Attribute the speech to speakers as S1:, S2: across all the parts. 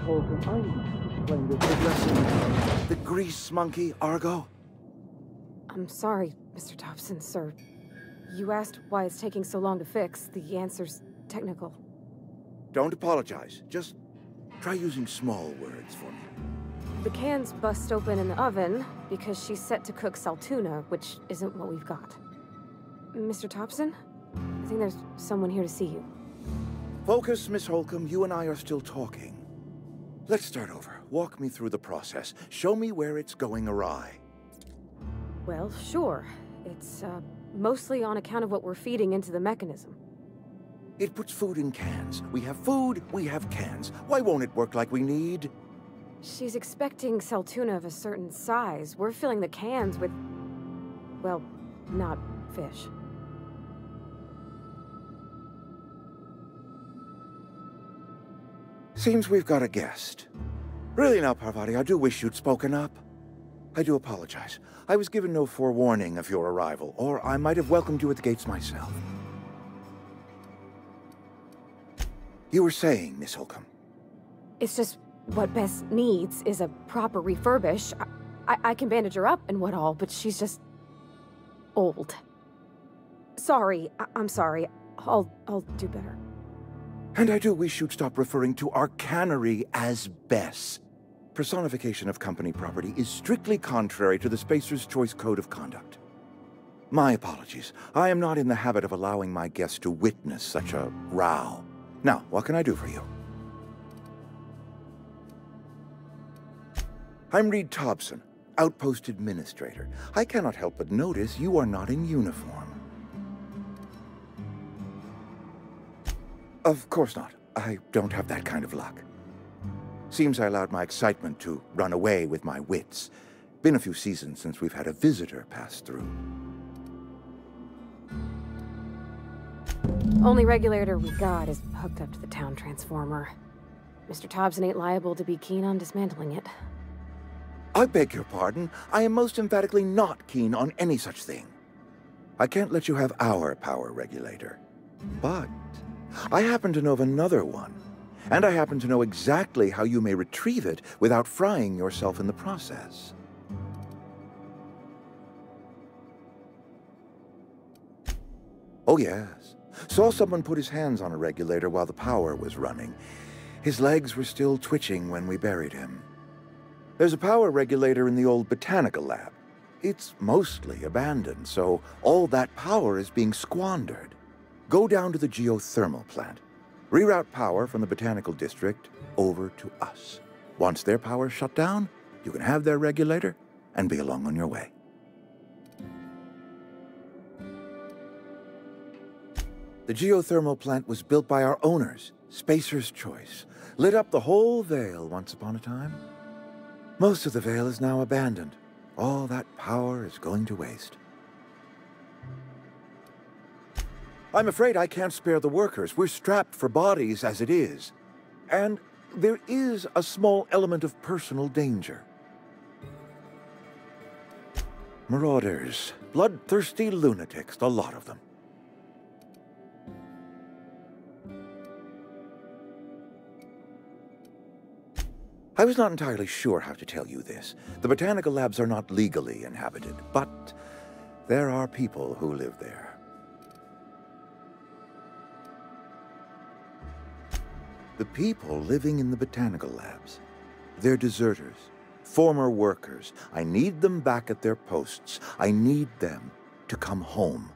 S1: Holcomb, I'm playing this addressing the grease monkey, Argo.
S2: I'm sorry, Mr. Tobson, sir. You asked why it's taking so long to fix. The answer's technical.
S1: Don't apologize. Just try using small words for me.
S2: The can's bust open in the oven because she's set to cook saltuna, which isn't what we've got. Mr. Tobson? I think there's someone here to see you.
S1: Focus, Miss Holcomb. You and I are still talking. Let's start over. Walk me through the process. Show me where it's going awry.
S2: Well, sure. It's, mostly on account of what we're feeding into the mechanism.
S1: It puts food in cans. We have food, we have cans. Why won't it work like we need?
S2: She's expecting saltuna of a certain size. We're filling the cans with, well, not fish.
S1: Seems we've got a guest. Really now, Parvati, I do wish you'd spoken up. I do apologize. I was given no forewarning of your arrival, or I might have welcomed you at the gates myself. You were saying, Miss Holcomb.
S2: It's just what Bess needs is a proper refurbish. I can bandage her up and what all, but she's just old. Sorry, I'm sorry. I'll do better.
S1: And I do wish you'd stop referring to our cannery as Bess. Personification of company property is strictly contrary to the Spacer's Choice Code of Conduct. My apologies. I am not in the habit of allowing my guests to witness such a row. Now, what can I do for you? I'm Reed Tobson, Outpost Administrator. I cannot help but notice you are not in uniform. Of course not. I don't have that kind of luck. Seems I allowed my excitement to run away with my wits. Been a few seasons since we've had a visitor pass through.
S2: Only regulator we got is hooked up to the town transformer. Mr. Tobson ain't liable to be keen on dismantling it.
S1: I beg your pardon. I am most emphatically not keen on any such thing. I can't let you have our power regulator. But I happen to know of another one. And I happen to know exactly how you may retrieve it without frying yourself in the process. Oh yes. Saw someone put his hands on a regulator while the power was running. His legs were still twitching when we buried him. There's a power regulator in the old Botanical Lab. It's mostly abandoned, so all that power is being squandered. Go down to the geothermal plant. Reroute power from the Botanical District over to us. Once their power's shut down, you can have their regulator and be along on your way. The geothermal plant was built by our owners, Spacer's Choice. Lit up the whole VALE once upon a time. Most of the VALE is now abandoned. All that power is going to waste. I'm afraid I can't spare the workers. We're strapped for bodies as it is. And there is a small element of personal danger. Marauders. Bloodthirsty lunatics, a lot of them. I was not entirely sure how to tell you this. The Botanical Labs are not legally inhabited, but there are people who live there. The people living in the Botanical Labs. They're deserters, former workers. I need them back at their posts. I need them to come home.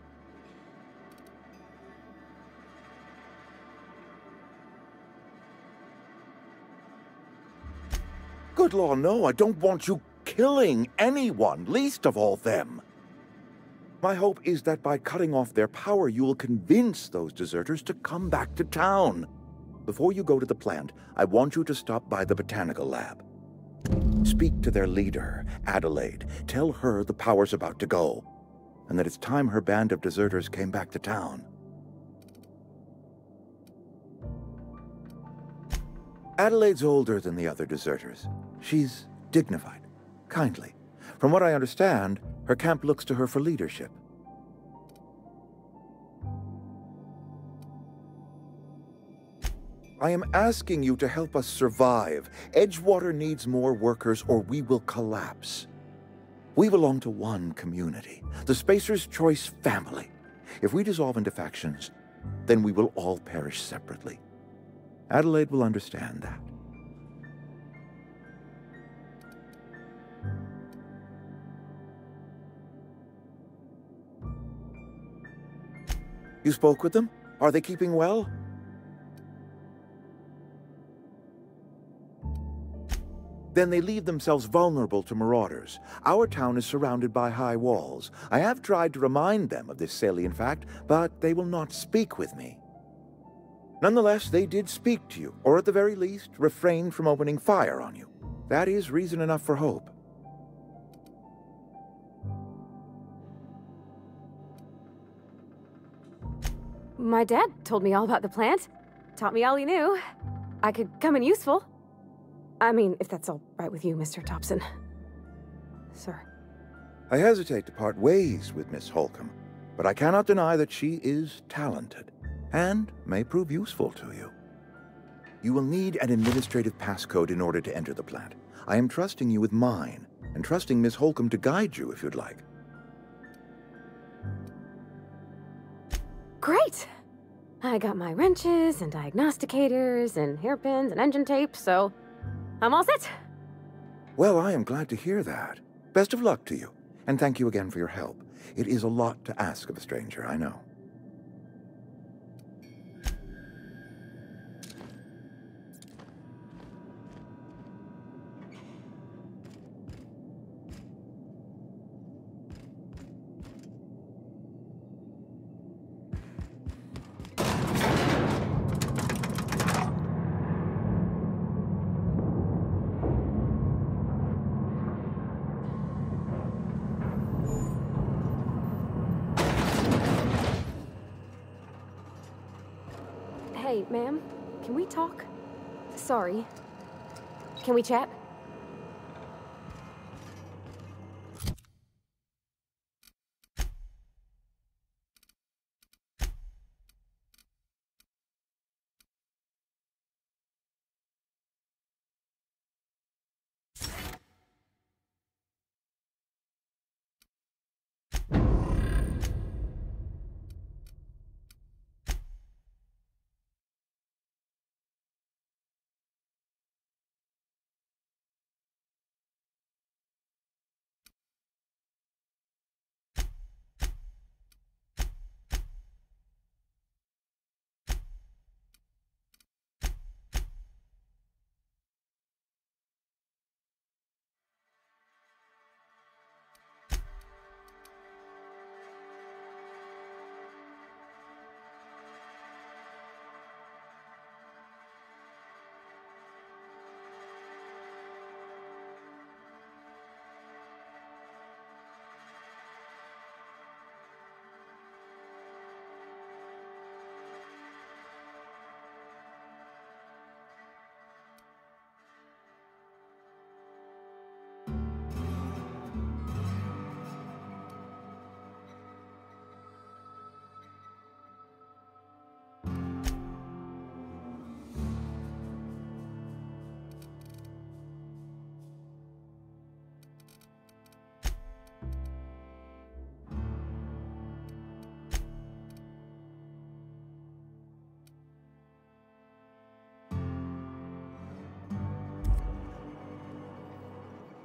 S1: Good law, no, I don't want you killing anyone, least of all them. My hope is that by cutting off their power, you will convince those deserters to come back to town. Before you go to the plant, I want you to stop by the Botanical Lab. Speak to their leader, Adelaide. Tell her the power's about to go, and that it's time her band of deserters came back to town. Adelaide's older than the other deserters. She's dignified, kindly. From what I understand, her camp looks to her for leadership. I am asking you to help us survive. Edgewater needs more workers or we will collapse. We belong to one community, the Spacer's Choice family. If we dissolve into factions, then we will all perish separately. Adelaide will understand that. You spoke with them? Are they keeping well? Then they leave themselves vulnerable to marauders. Our town is surrounded by high walls. I have tried to remind them of this salient fact, but they will not speak with me. Nonetheless, they did speak to you, or at the very least, refrained from opening fire on you. That is reason enough for hope.
S2: My dad told me all about the plant. Taught me all he knew. I could come in useful. I mean, if that's all right with you, Mr. Tobson. Sir.
S1: I hesitate to part ways with Miss Holcomb, but I cannot deny that she is talented, and may prove useful to you. You will need an administrative passcode in order to enter the plant. I am trusting you with mine, and trusting Miss Holcomb to guide you if you'd like.
S2: Great! I got my wrenches and diagnosticators and hairpins and engine tape, so I'm all set.
S1: Well, I am glad to hear that. Best of luck to you, and thank you again for your help. It is a lot to ask of a stranger, I know.
S2: Hey, ma'am, can we talk? Sorry. Can we chat?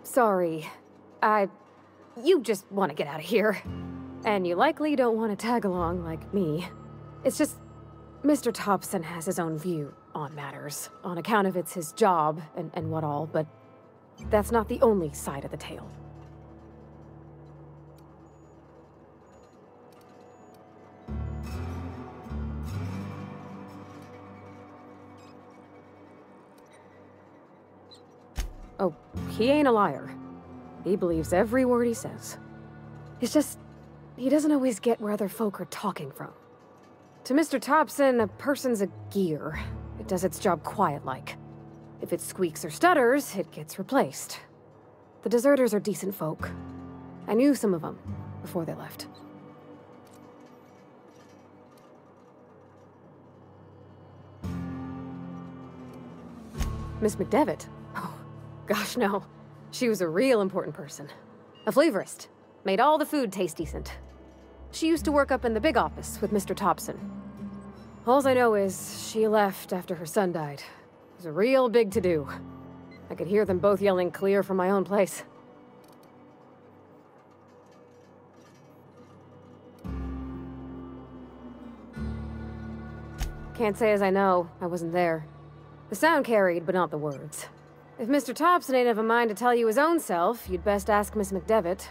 S2: Sorry. You just want to get out of here. And you likely don't want to tag along like me. It's just, Mr. Tobson has his own view on matters, on account of it's his job and what all, but that's not the only side of the tale. Oh, he ain't a liar. He believes every word he says. It's just, he doesn't always get where other folk are talking from. To Mr. Tobson, a person's a gear. It does its job quiet-like. If it squeaks or stutters, it gets replaced. The deserters are decent folk. I knew some of them before they left. Miss McDevitt? Oh, gosh, no. She was a real important person. A flavorist. Made all the food taste decent. She used to work up in the big office with Mr. Tobson. All I know is she left after her son died. It was a real big to-do. I could hear them both yelling clear from my own place. Can't say as I know. I wasn't there. The sound carried, but not the words. If Mr. Tobson ain't of a mind to tell you his own self, you'd best ask Miss McDevitt,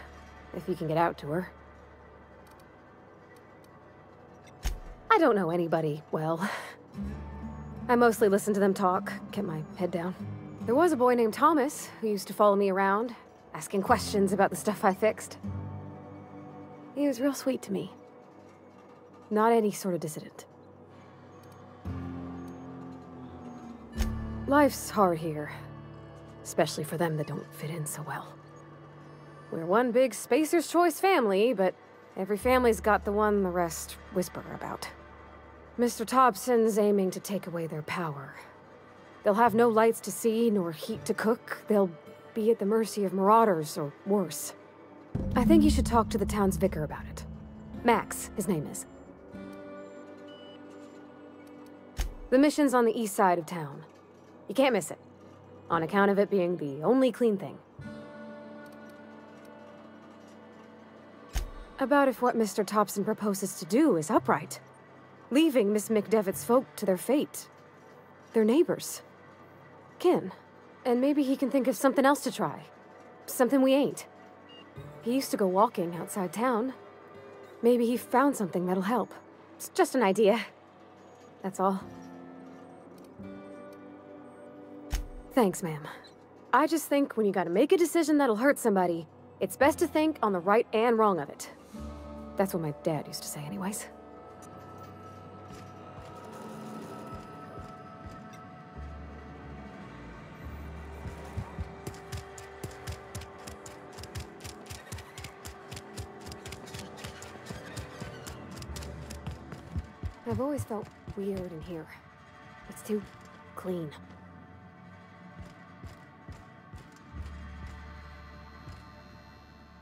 S2: if you can get out to her. I don't know anybody well. I mostly listened to them talk, kept my head down. There was a boy named Thomas who used to follow me around, asking questions about the stuff I fixed. He was real sweet to me. Not any sort of dissident. Life's hard here, especially for them that don't fit in so well. We're one big Spacer's Choice family, but every family's got the one the rest whisper about. Mr. Tobson's aiming to take away their power. They'll have no lights to see, nor heat to cook. They'll be at the mercy of marauders, or worse. I think you should talk to the town's vicar about it. Max, his name is. The mission's on the east side of town. You can't miss it, on account of it being the only clean thing. About if what Mr. Tobson proposes to do is upright. Leaving Miss McDevitt's folk to their fate. Their neighbors. Kin. And maybe he can think of something else to try. Something we ain't. He used to go walking outside town. Maybe he found something that'll help. It's just an idea. That's all. Thanks, ma'am. I just think when you gotta make a decision that'll hurt somebody, it's best to think on the right and wrong of it. That's what my dad used to say anyways. I've always felt weird in here. It's too clean.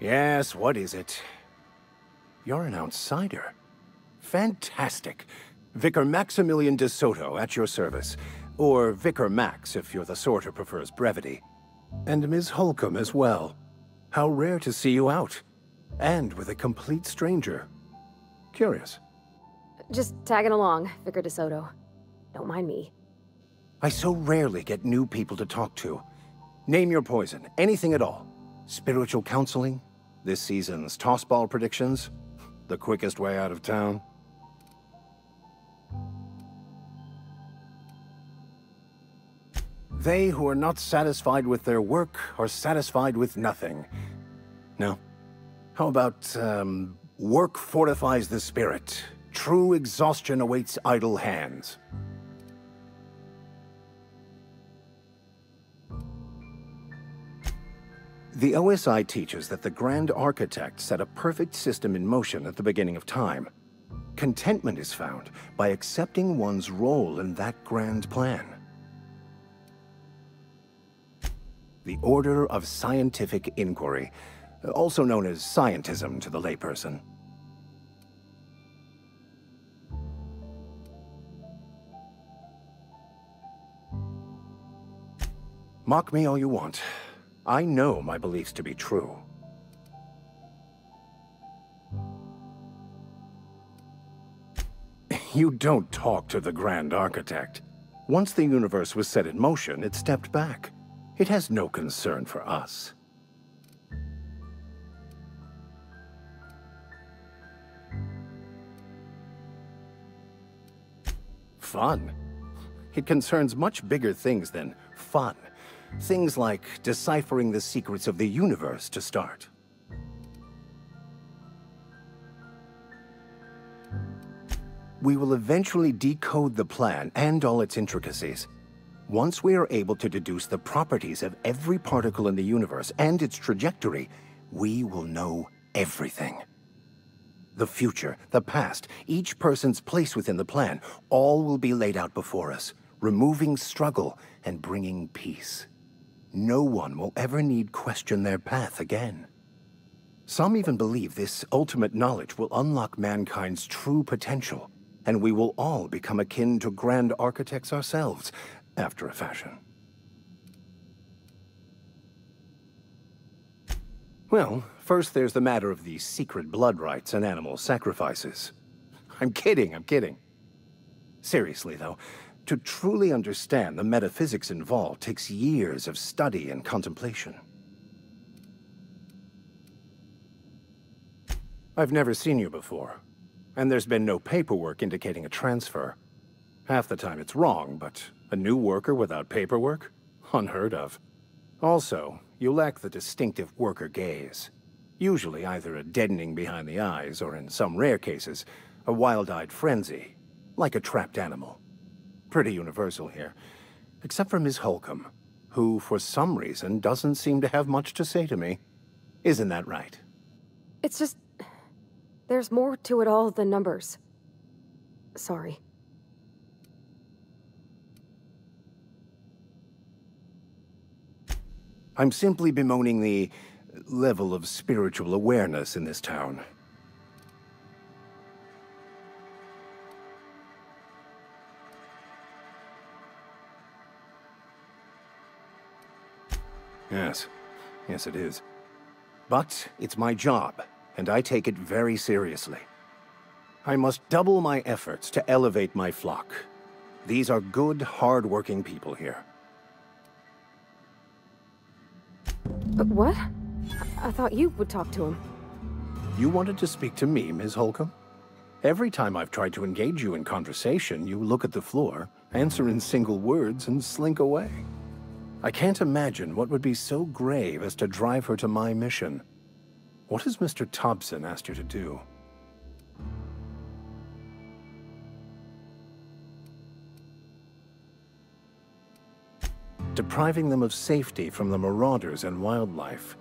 S3: Yes, what is it? You're an outsider. Fantastic. Vicar Maximilian de Soto at your service. Or Vicar Max, if you're the sort who prefers brevity. And Ms. Holcomb as well. How rare to see you out. And with a complete stranger. Curious.
S2: Just tagging along, Vicar de Soto. Don't mind me.
S3: I so rarely get new people to talk to. Name your poison, anything at all. Spiritual counseling? This season's tossball predictions? The quickest way out of town? They who are not satisfied with their work are satisfied with nothing. No? How about, work fortifies the spirit. True exhaustion awaits idle hands. The OSI teaches that the Grand Architect set a perfect system in motion at the beginning of time. Contentment is found by accepting one's role in that grand plan. The Order of Scientific Inquiry, also known as scientism to the layperson. Mock me all you want. I know my beliefs to be true. You don't talk to the Grand Architect. Once the universe was set in motion, it stepped back. It has no concern for us. Fun? It concerns much bigger things than fun. Things like deciphering the secrets of the universe to start. We will eventually decode the plan and all its intricacies. Once we are able to deduce the properties of every particle in the universe and its trajectory, we will know everything. The future, the past, each person's place within the plan, all will be laid out before us. removing struggle and bringing peace. No one will ever need question their path again. Some even believe this ultimate knowledge will unlock mankind's true potential, and we will all become akin to grand architects ourselves, after a fashion. Well, first there's the matter of the secret blood rites and animal sacrifices. I'm kidding, I'm kidding. Seriously, though, to truly understand the metaphysics involved takes years of study and contemplation. I've never seen you before, and there's been no paperwork indicating a transfer. Half the time it's wrong, but a new worker without paperwork? Unheard of. Also, you lack the distinctive worker gaze. Usually either a deadening behind the eyes, or in some rare cases, a wild-eyed frenzy, like a trapped animal. Pretty universal here, except for Miss Holcomb, who for some reason doesn't seem to have much to say to me. Isn't that right?
S2: It's just... there's more to it all than numbers. Sorry.
S3: I'm simply bemoaning the level of spiritual awareness in this town. Yes it is. But it's my job, and I take it very seriously. I must double my efforts to elevate my flock. These are good, hard-working people here.
S2: But what? I thought you would talk to him.
S3: You wanted to speak to me, Ms. Holcomb? Every time I've tried to engage you in conversation, you look at the floor, answer in single words, and slink away. I can't imagine what would be so grave as to drive her to my mission. What has Mr. Tobson asked you to do? Depriving them of safety from the marauders and wildlife.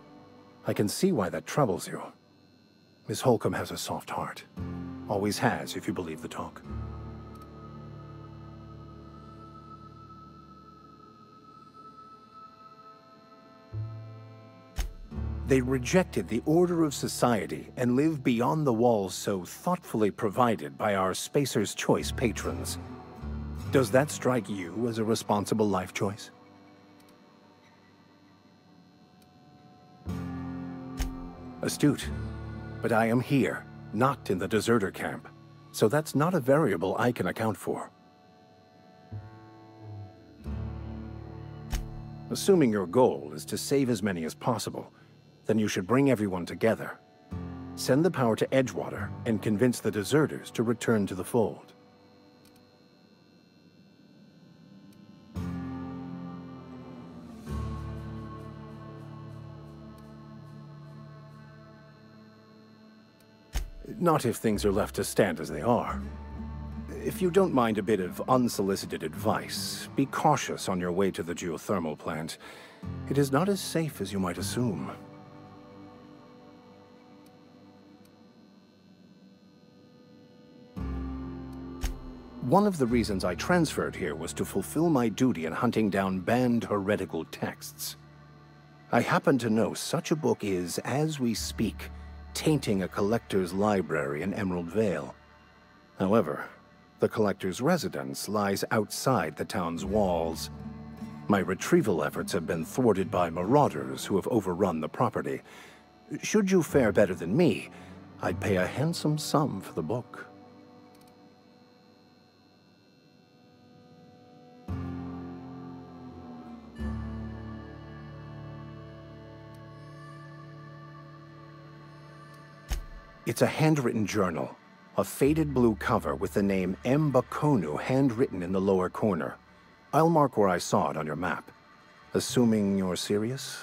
S3: I can see why that troubles you. Miss Holcomb has a soft heart. Always has, if you believe the talk. They rejected the order of society and live beyond the walls so thoughtfully provided by our Spacer's Choice patrons. Does that strike you as a responsible life choice? Astute. But I am here, not in the deserter camp, so that's not a variable I can account for. Assuming your goal is to save as many as possible, then you should bring everyone together. Send the power to Edgewater and convince the deserters to return to the fold. Not if things are left to stand as they are. If you don't mind a bit of unsolicited advice, be cautious on your way to the geothermal plant. It is not as safe as you might assume. One of the reasons I transferred here was to fulfill my duty in hunting down banned heretical texts. I happen to know such a book is, as we speak, tainting a collector's library in Emerald Vale. However, the collector's residence lies outside the town's walls. My retrieval efforts have been thwarted by marauders who have overrun the property. Should you fare better than me, I'd pay a handsome sum for the book. It's a handwritten journal, a faded blue cover with the name M. Bakonu handwritten in the lower corner. I'll mark where I saw it on your map. Assuming you're serious?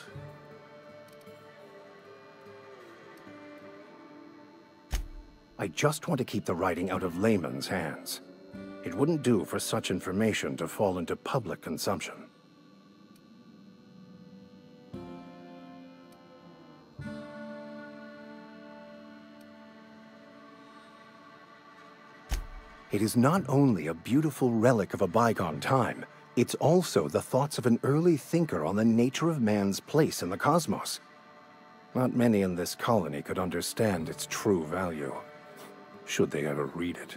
S3: I just want to keep the writing out of layman's hands. It wouldn't do for such information to fall into public consumption. It is not only a beautiful relic of a bygone time, it's also the thoughts of an early thinker on the nature of man's place in the cosmos. Not many in this colony could understand its true value, should they ever read it.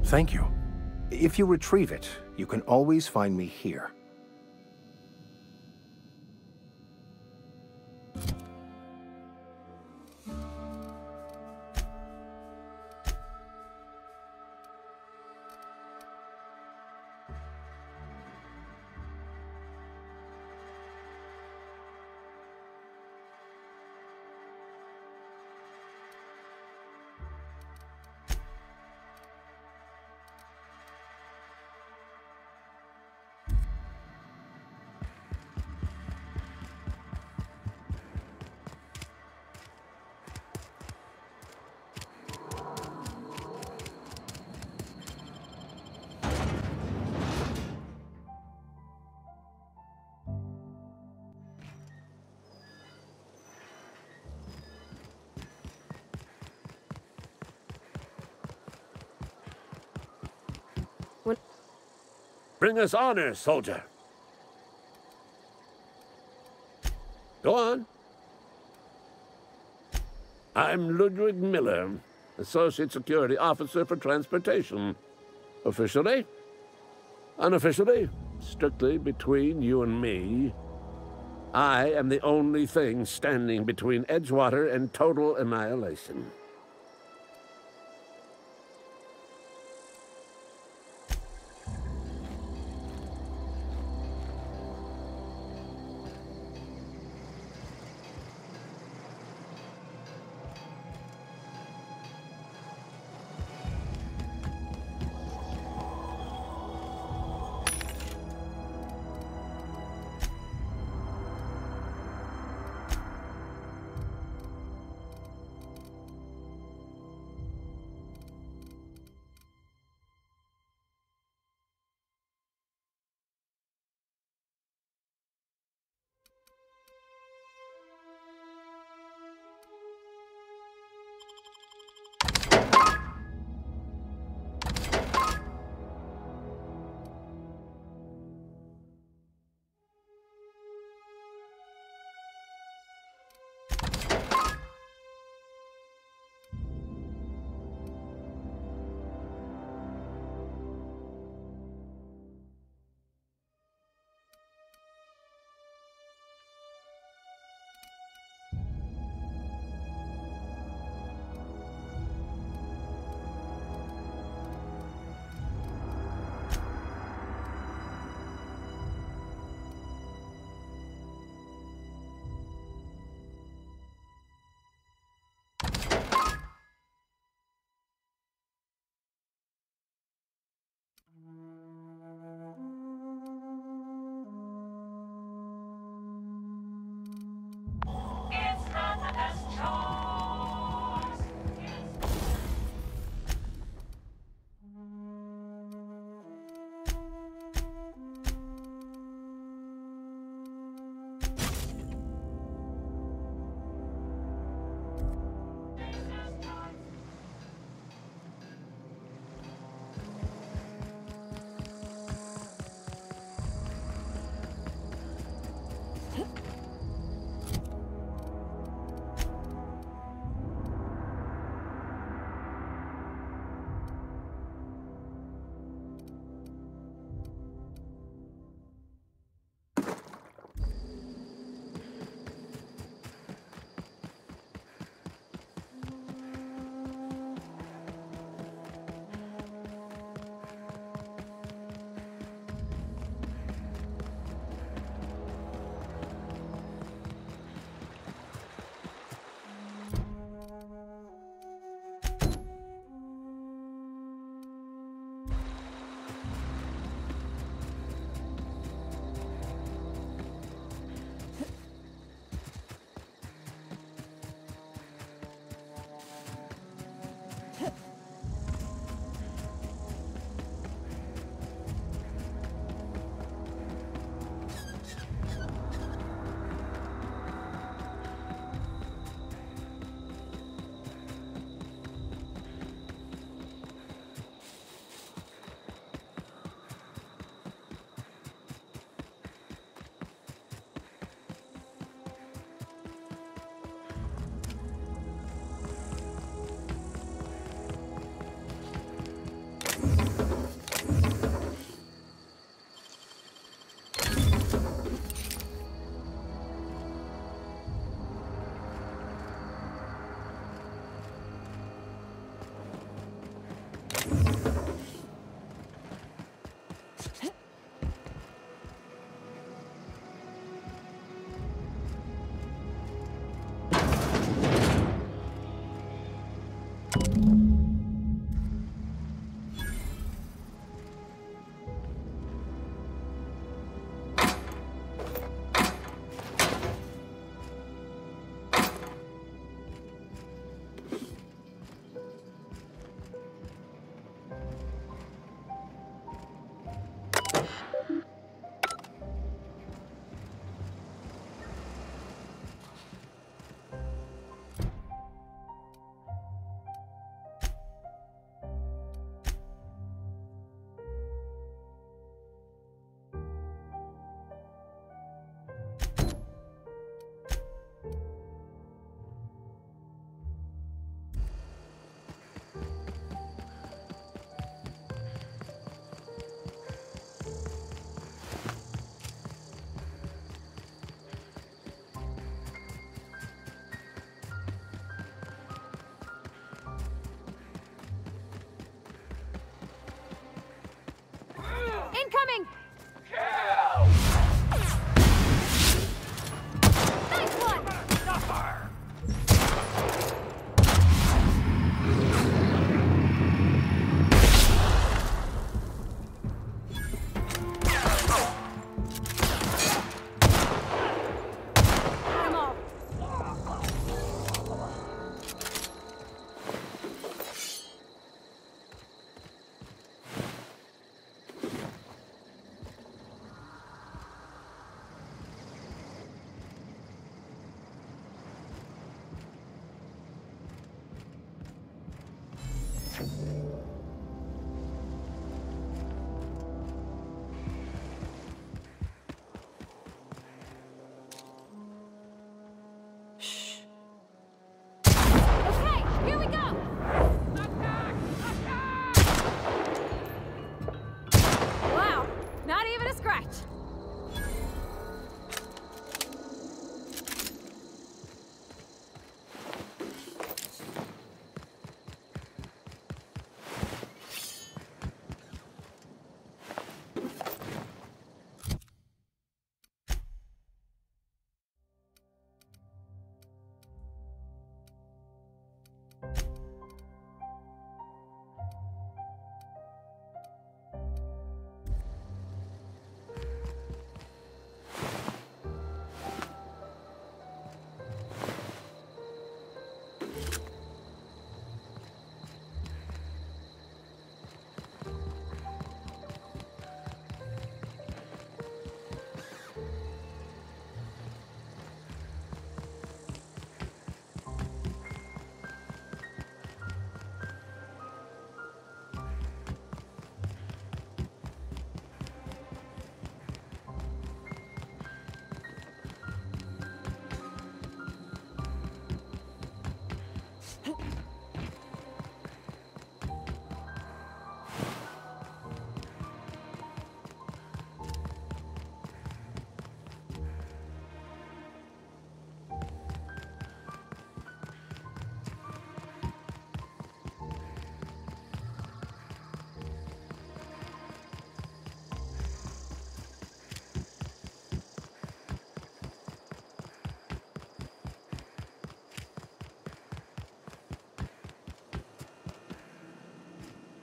S3: Thank you. If you retrieve it, you can always find me here.
S4: Bring us honor, soldier. Go on. I'm Ludwig Miller, Associate Security Officer for Transportation. Officially? Unofficially? Strictly between you and me. I am the only thing standing between Edgewater and total annihilation.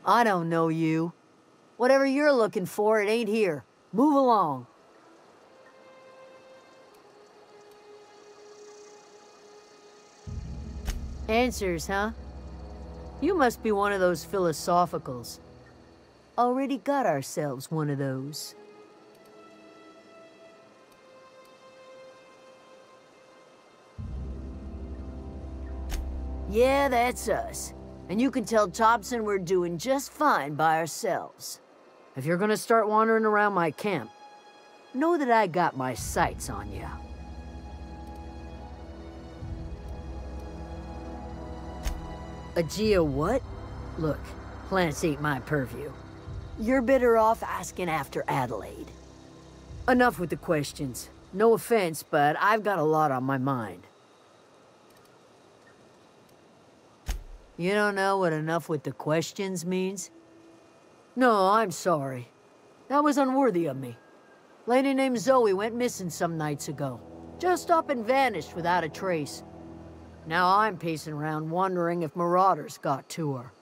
S5: I don't know you. Whatever you're looking for, it ain't here. Move along. Answers, huh? You must be one of those philosophicals. Already got ourselves one of those. Yeah, that's us. And you can tell Tobson we're doing just fine by ourselves. If you're gonna start wandering around my camp, know that I got my sights on you. A geo what? Look, plants ain't my purview. You're better off asking after Adelaide. Enough with the questions. No offense, but I've got a lot on my mind. You don't know what enough with the questions means? No, I'm sorry. That was unworthy of me. Lady named Zoe went missing some nights ago. Just up and vanished without a trace. Now I'm pacing around wondering if marauders got to her.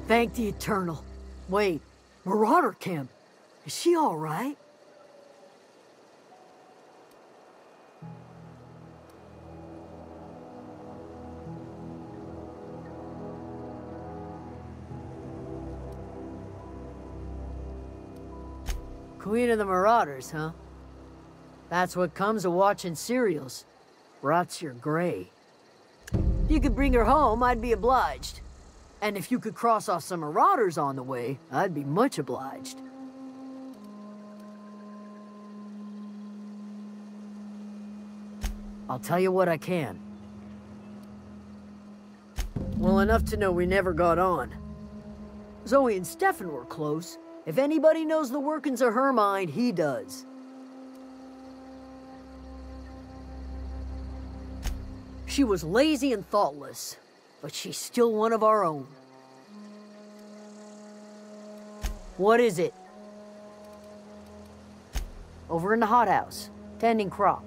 S5: Thank the Eternal. Wait, Marauder Kemp. Is she all right? Queen of the Marauders, huh? That's what comes of watching serials. Rots your gray. If you could bring her home, I'd be obliged. And if you could cross off some Marauders on the way, I'd be much obliged. I'll tell you what I can. Well, enough to know we never got on. Zoe and Stefan were close. If anybody knows the workings of her mind, he does. She was lazy and thoughtless, but she's still one of our own. What is it? Over in the hothouse, tending crop.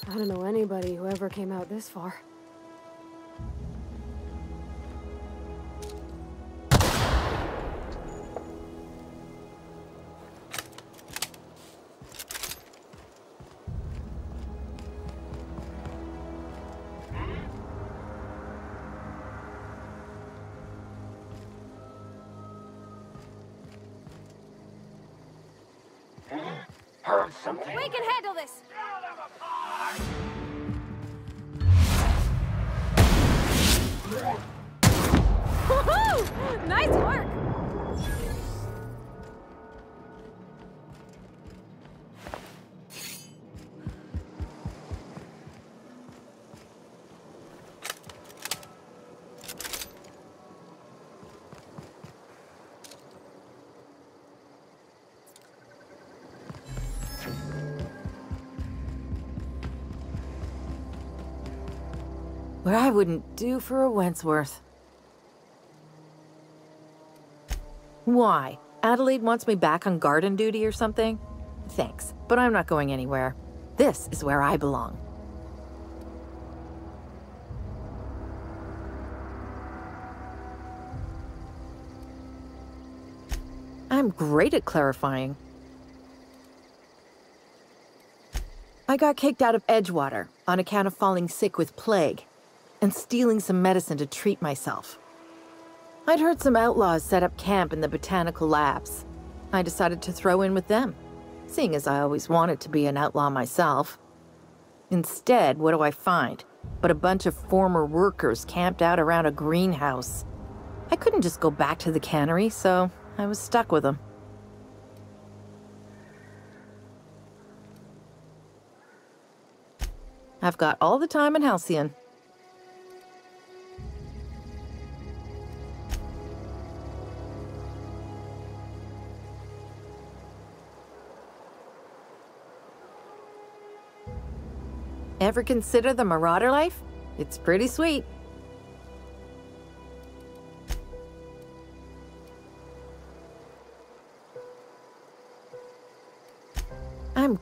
S2: I don't know anybody who ever came out this far.
S6: Heard something.
S2: We can handle this! Woohoo! Nice work!
S7: What I wouldn't do for a Wentworth. Why? Adelaide wants me back on garden duty or something? Thanks, but I'm not going anywhere. This is where I belong. I'm great at clarifying. I got kicked out of Edgewater on account of falling sick with plague and stealing some medicine to treat myself. I'd heard some outlaws set up camp in the Botanical Labs. I decided to throw in with them, seeing as I always wanted to be an outlaw myself. Instead, what do I find but a bunch of former workers camped out around a greenhouse? I couldn't just go back to the cannery, so I was stuck with them. I've got all the time in Halcyon. Ever consider the Marauder life? It's pretty sweet. I'm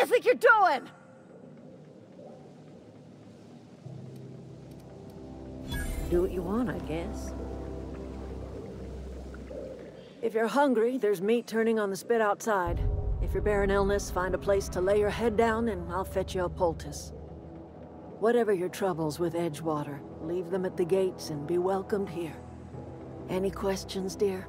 S5: you think you're doing? Do what you want, I guess. If you're hungry, there's meat turning on the spit outside. If you're bearing illness, find a place to lay your head down and I'll fetch you a poultice. Whatever your troubles with Edgewater, leave them at the gates and be welcomed here. Any questions, dear?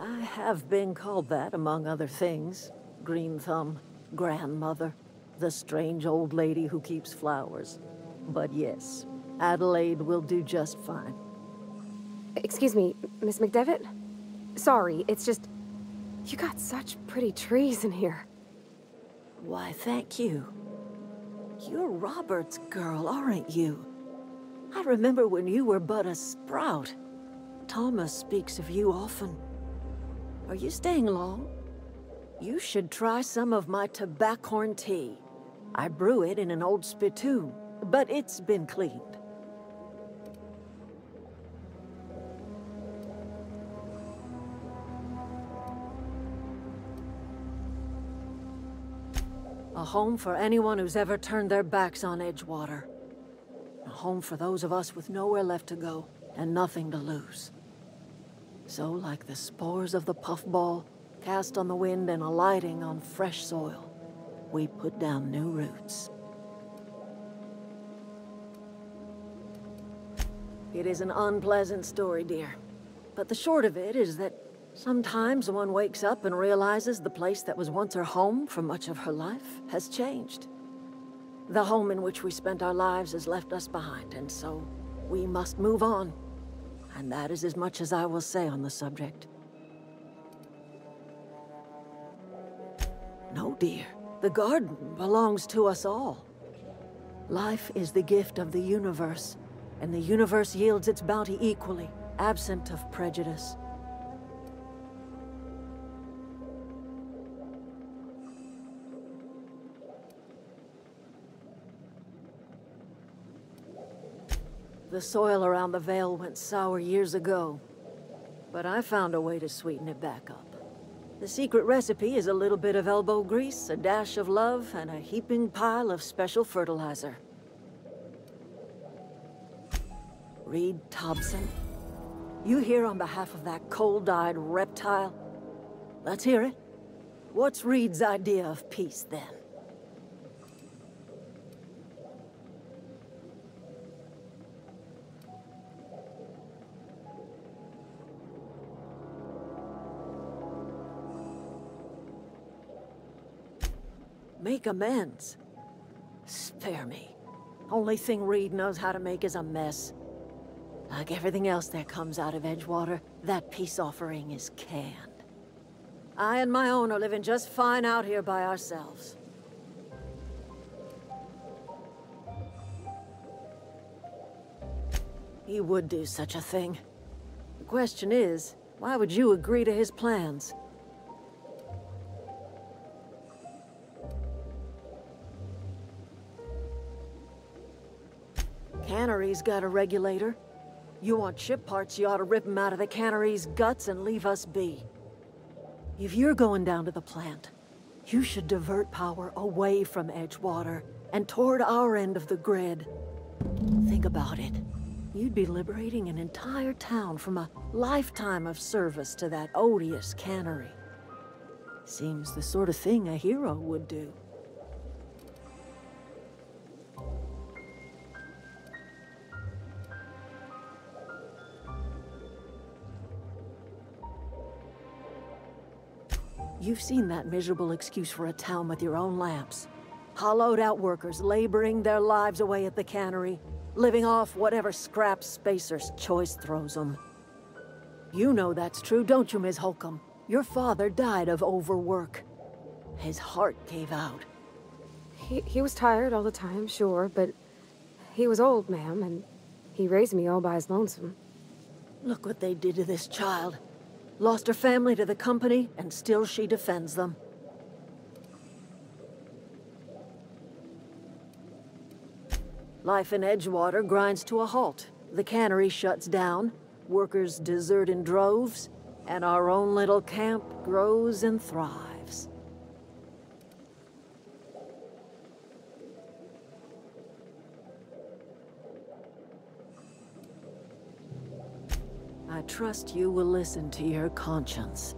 S5: I have been called that, among other things. Green Thumb, grandmother, the strange old lady who keeps flowers. But yes, Adelaide will do just fine.
S2: Excuse me, Miss McDevitt? Sorry, it's just... You got such pretty trees in here.
S5: Why, thank you. You're Robert's girl, aren't you? I remember when you were but a sprout. Thomas speaks of you often. Are you staying long? You should try some of my tobaccorn tea. I brew it in an old spittoon, but it's been cleaned. A home for anyone who's ever turned their backs on Edgewater. A home for those of us with nowhere left to go and nothing to lose. So, like the spores of the puffball, cast on the wind and alighting on fresh soil, we put down new roots. It is an unpleasant story, dear. But the short of it is that sometimes one wakes up and realizes the place that was once her home for much of her life has changed. The home in which we spent our lives has left us behind, and so we must move on. And that is as much as I will say on the subject. No, dear. The garden belongs to us all. Life is the gift of the universe, and the universe yields its bounty equally, absent of prejudice. The soil around the VALE went sour years ago, but I found a way to sweeten it back up. The secret recipe is a little bit of elbow grease, a dash of love, and a heaping pile of special fertilizer. Reed Tobson, you here on behalf of that cold-eyed reptile? Let's hear it. What's Reed's idea of peace, then? Make amends. Spare me. Only thing Reed knows how to make is a mess. Like everything else that comes out of Edgewater, that peace offering is canned. I and my own are living just fine out here by ourselves. He would do such a thing. The question is, why would you agree to his plans? Cannery's got a regulator. You want ship parts, you ought to rip them out of the cannery's guts and leave us be. If you're going down to the plant, you should divert power away from Edgewater and toward our end of the grid. Think about it. You'd be liberating an entire town from a lifetime of service to that odious cannery. Seems the sort of thing a hero would do. You've seen that miserable excuse for a town with your own lamps. Hollowed-out workers laboring their lives away at the cannery, living off whatever scraps Spacer's choice throws them. You know that's true, don't you, Ms. Holcomb? Your father died of overwork. His heart gave out.
S2: He was tired all the time, sure, but he was old, ma'am, and he raised me all by his lonesome.
S5: Look what they did to this child. Lost her family to the company, and still she defends them. Life in Edgewater grinds to a halt. The cannery shuts down, workers desert in droves, and our own little camp grows and thrives. I trust you will listen to your conscience.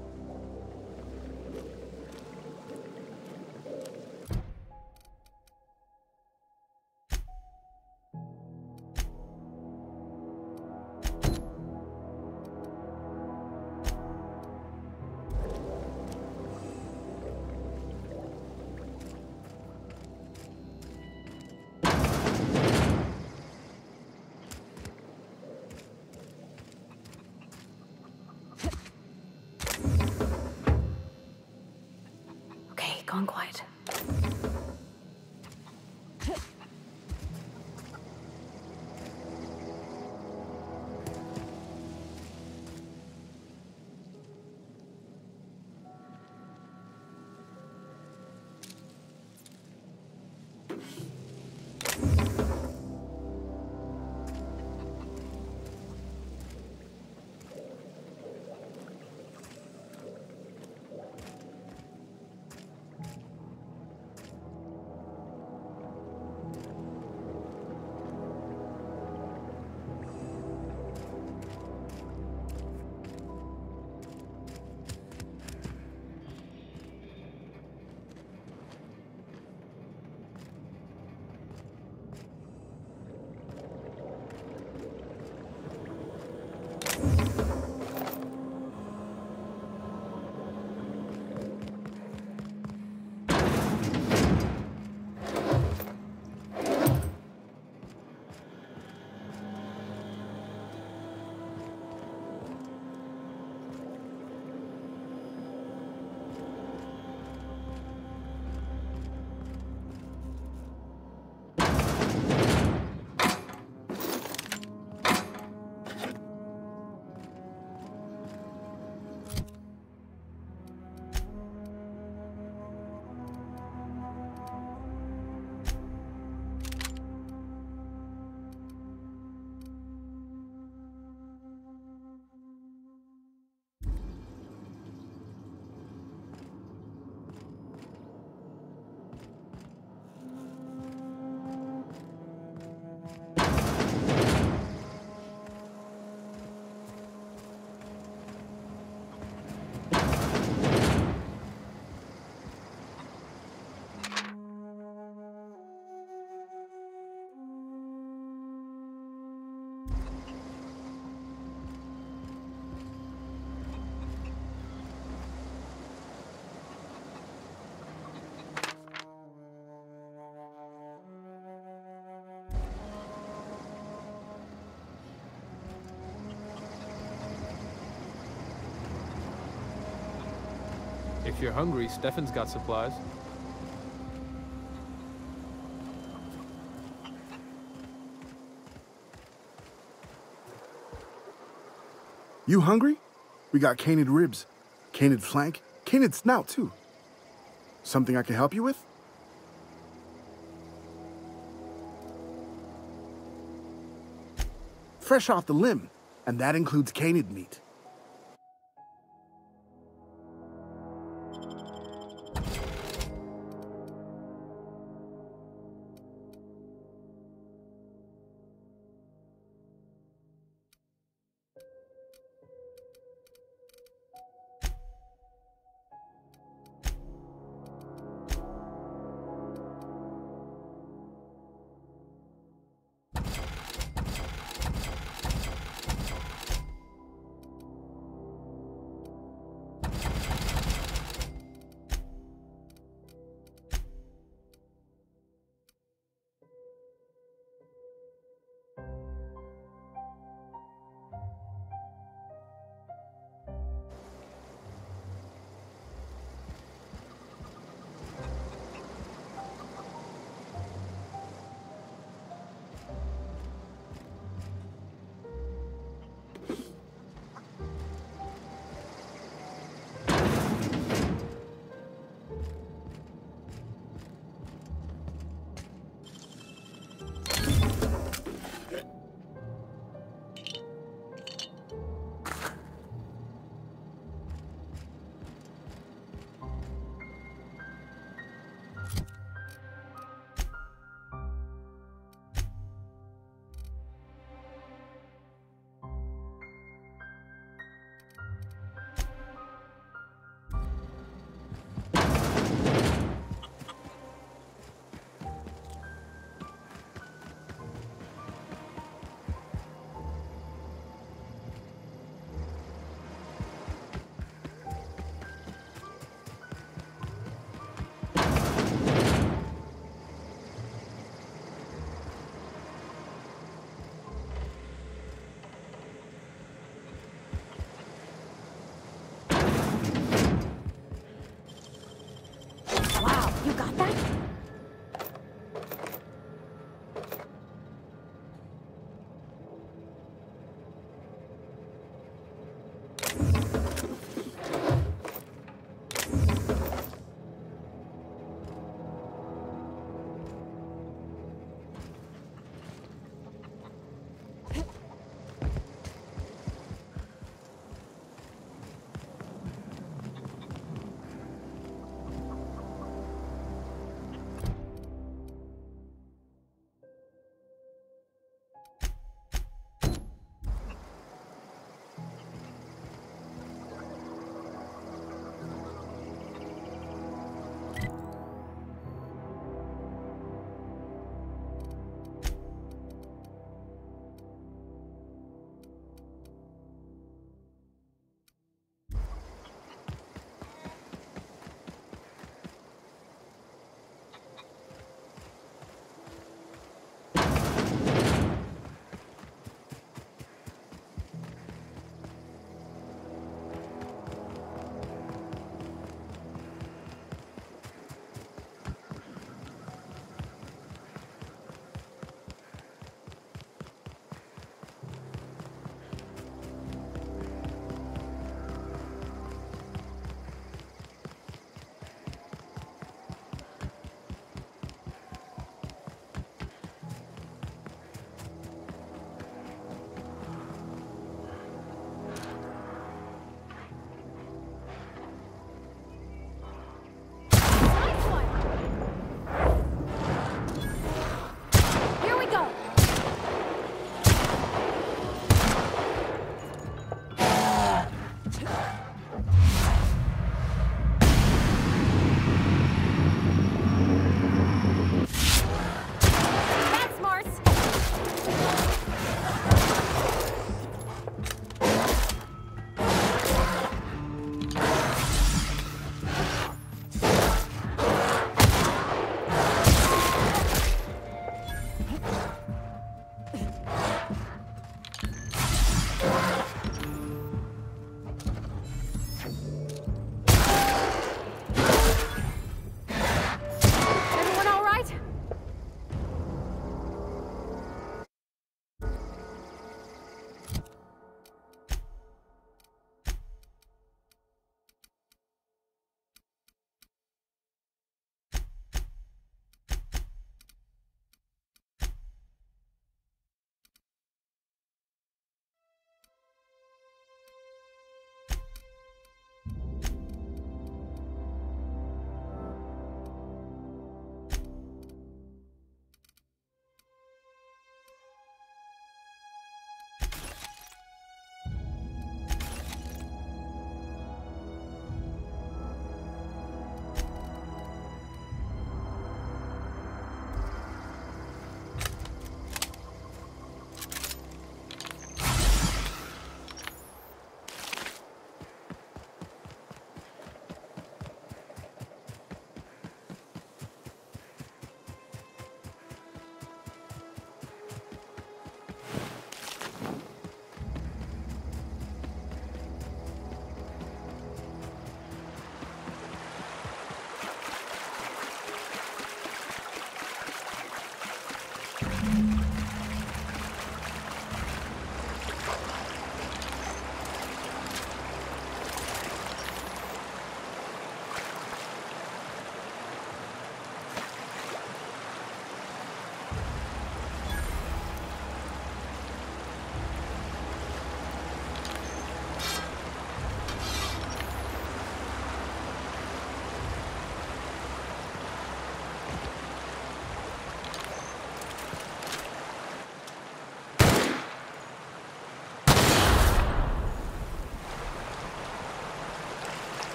S2: Gone quiet.
S8: If you're hungry, Stefan's got supplies.
S9: You hungry? We got canid ribs, canid flank, canid snout, too. Something I can help you with? Fresh off the limb, and that includes canid meat.
S2: You got that?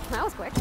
S2: That was quick.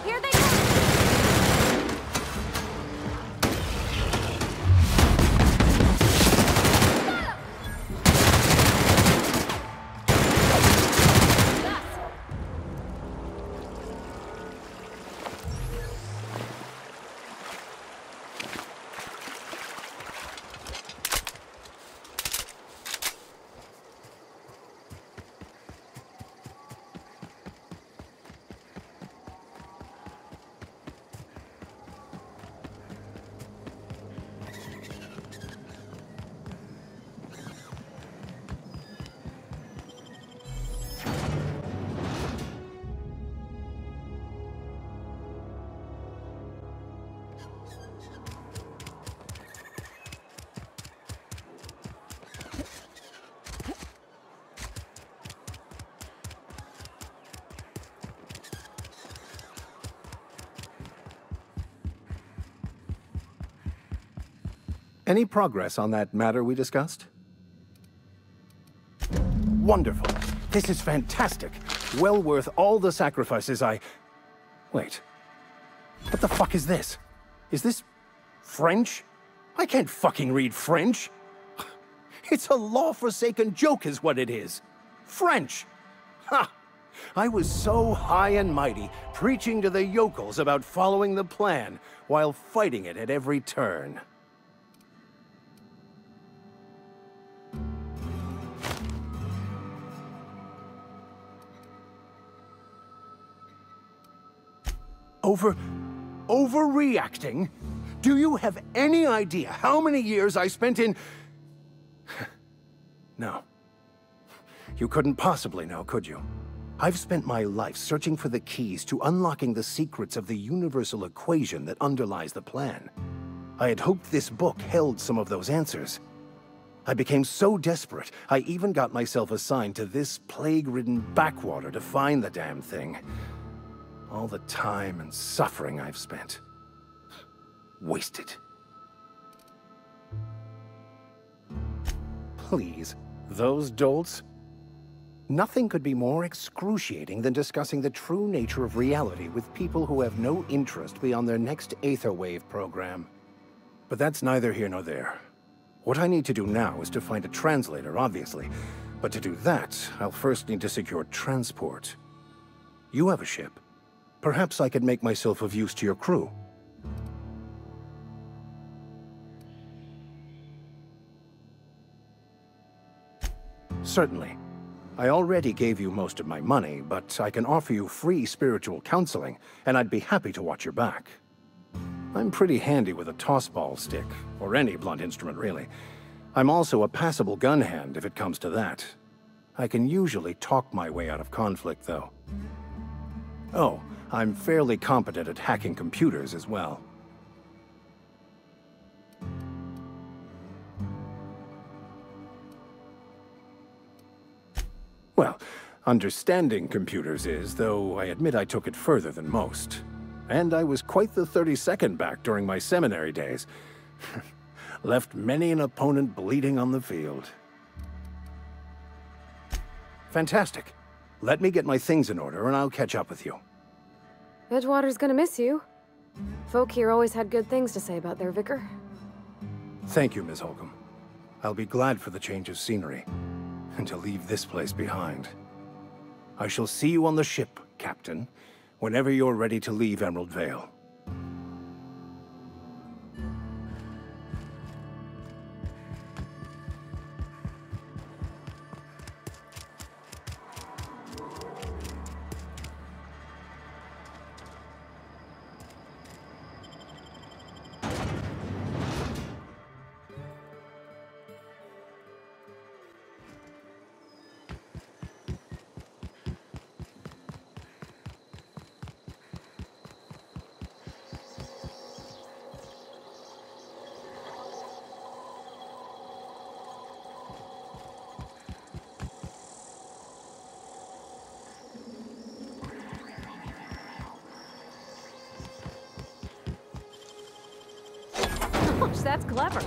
S2: Here they come!
S3: Any progress on that matter we discussed? Wonderful. This is fantastic. Well worth all the sacrifices I... Wait. What the fuck is this? Is this French? I can't fucking read French. It's a law-forsaken joke is what it is. French. Ha! I was so high and mighty, preaching to the yokels about following the plan, while fighting it at every turn. Overreacting? Do you have any idea how many years I spent in... No. You couldn't possibly know, could you? I've spent my life searching for the keys to unlocking the secrets of the universal equation that underlies the plan. I had hoped this book held some of those answers. I became so desperate, I even got myself assigned to this plague-ridden backwater to find the damn thing. All the time and suffering I've spent. Wasted. Please, those dolts? Nothing could be more excruciating than discussing the true nature of reality with people who have no interest beyond their next Aetherwave program. But that's neither here nor there. What I need to do now is to find a translator, obviously. But to do that, I'll first need to secure transport. You have a ship. Perhaps I could make myself of use to your crew. Certainly. I already gave you most of my money, but I can offer you free spiritual counseling, and I'd be happy to watch your back. I'm pretty handy with a tossball stick, or any blunt instrument, really. I'm also a passable gun hand, if it comes to that. I can usually talk my way out of conflict, though. Oh, I'm fairly competent at hacking computers as well. Well, understanding computers is, though I admit I took it further than most. And I was quite the 32nd back during my seminary days. Left many an opponent bleeding on the field. Fantastic. Let me get my things in order and I'll catch up with you.
S2: Edgewater's gonna miss you. Folk here always had good things to say about their vicar.
S3: Thank you, Ms. Holcomb. I'll be glad for the change of scenery, and to leave this place behind. I shall see you on the ship, Captain, whenever you're ready to leave Emerald Vale.
S2: Gosh, that's clever.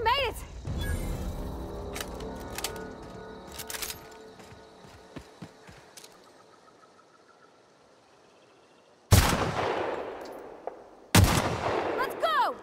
S2: We made it! Let's go!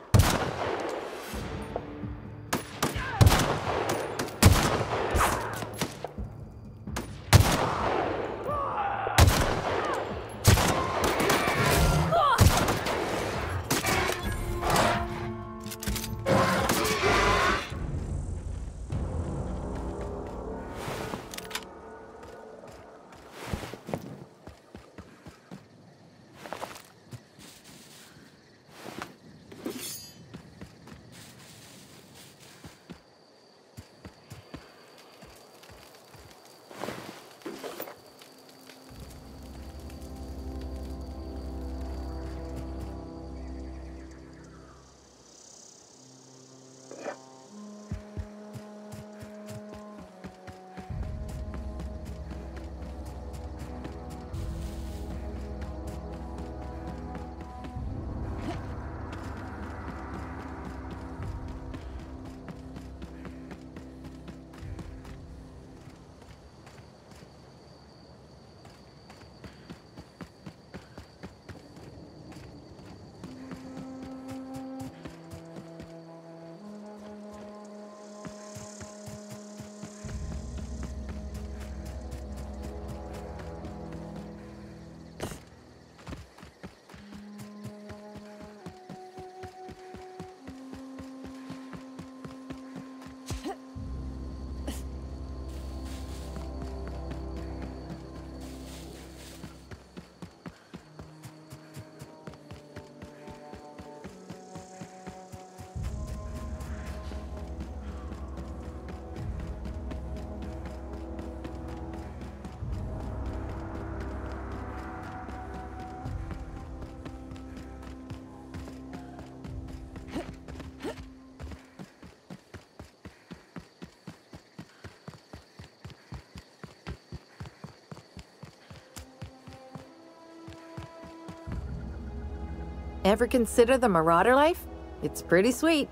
S7: Ever consider the Marauder life? It's pretty sweet.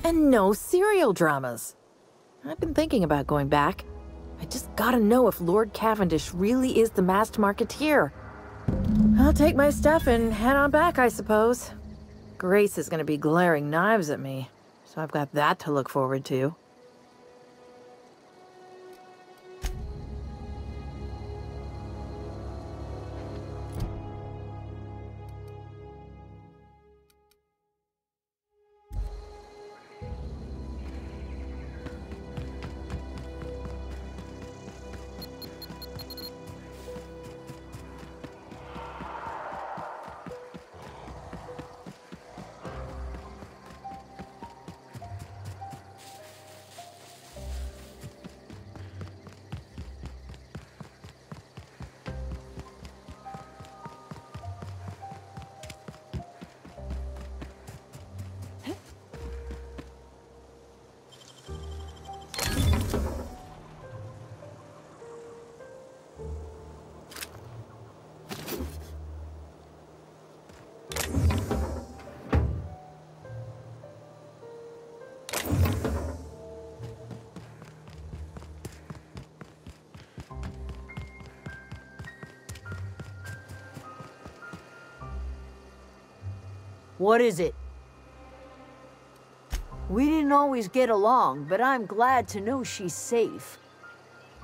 S7: And no serial dramas. I've been thinking about going back. I just gotta know if Lord Cavendish really is the masked marketeer. I'll take my stuff and head on back, I suppose. Grace is gonna be glaring knives at me, so I've got that to look forward to.
S5: What is it? We didn't always get along, but I'm glad to know she's safe.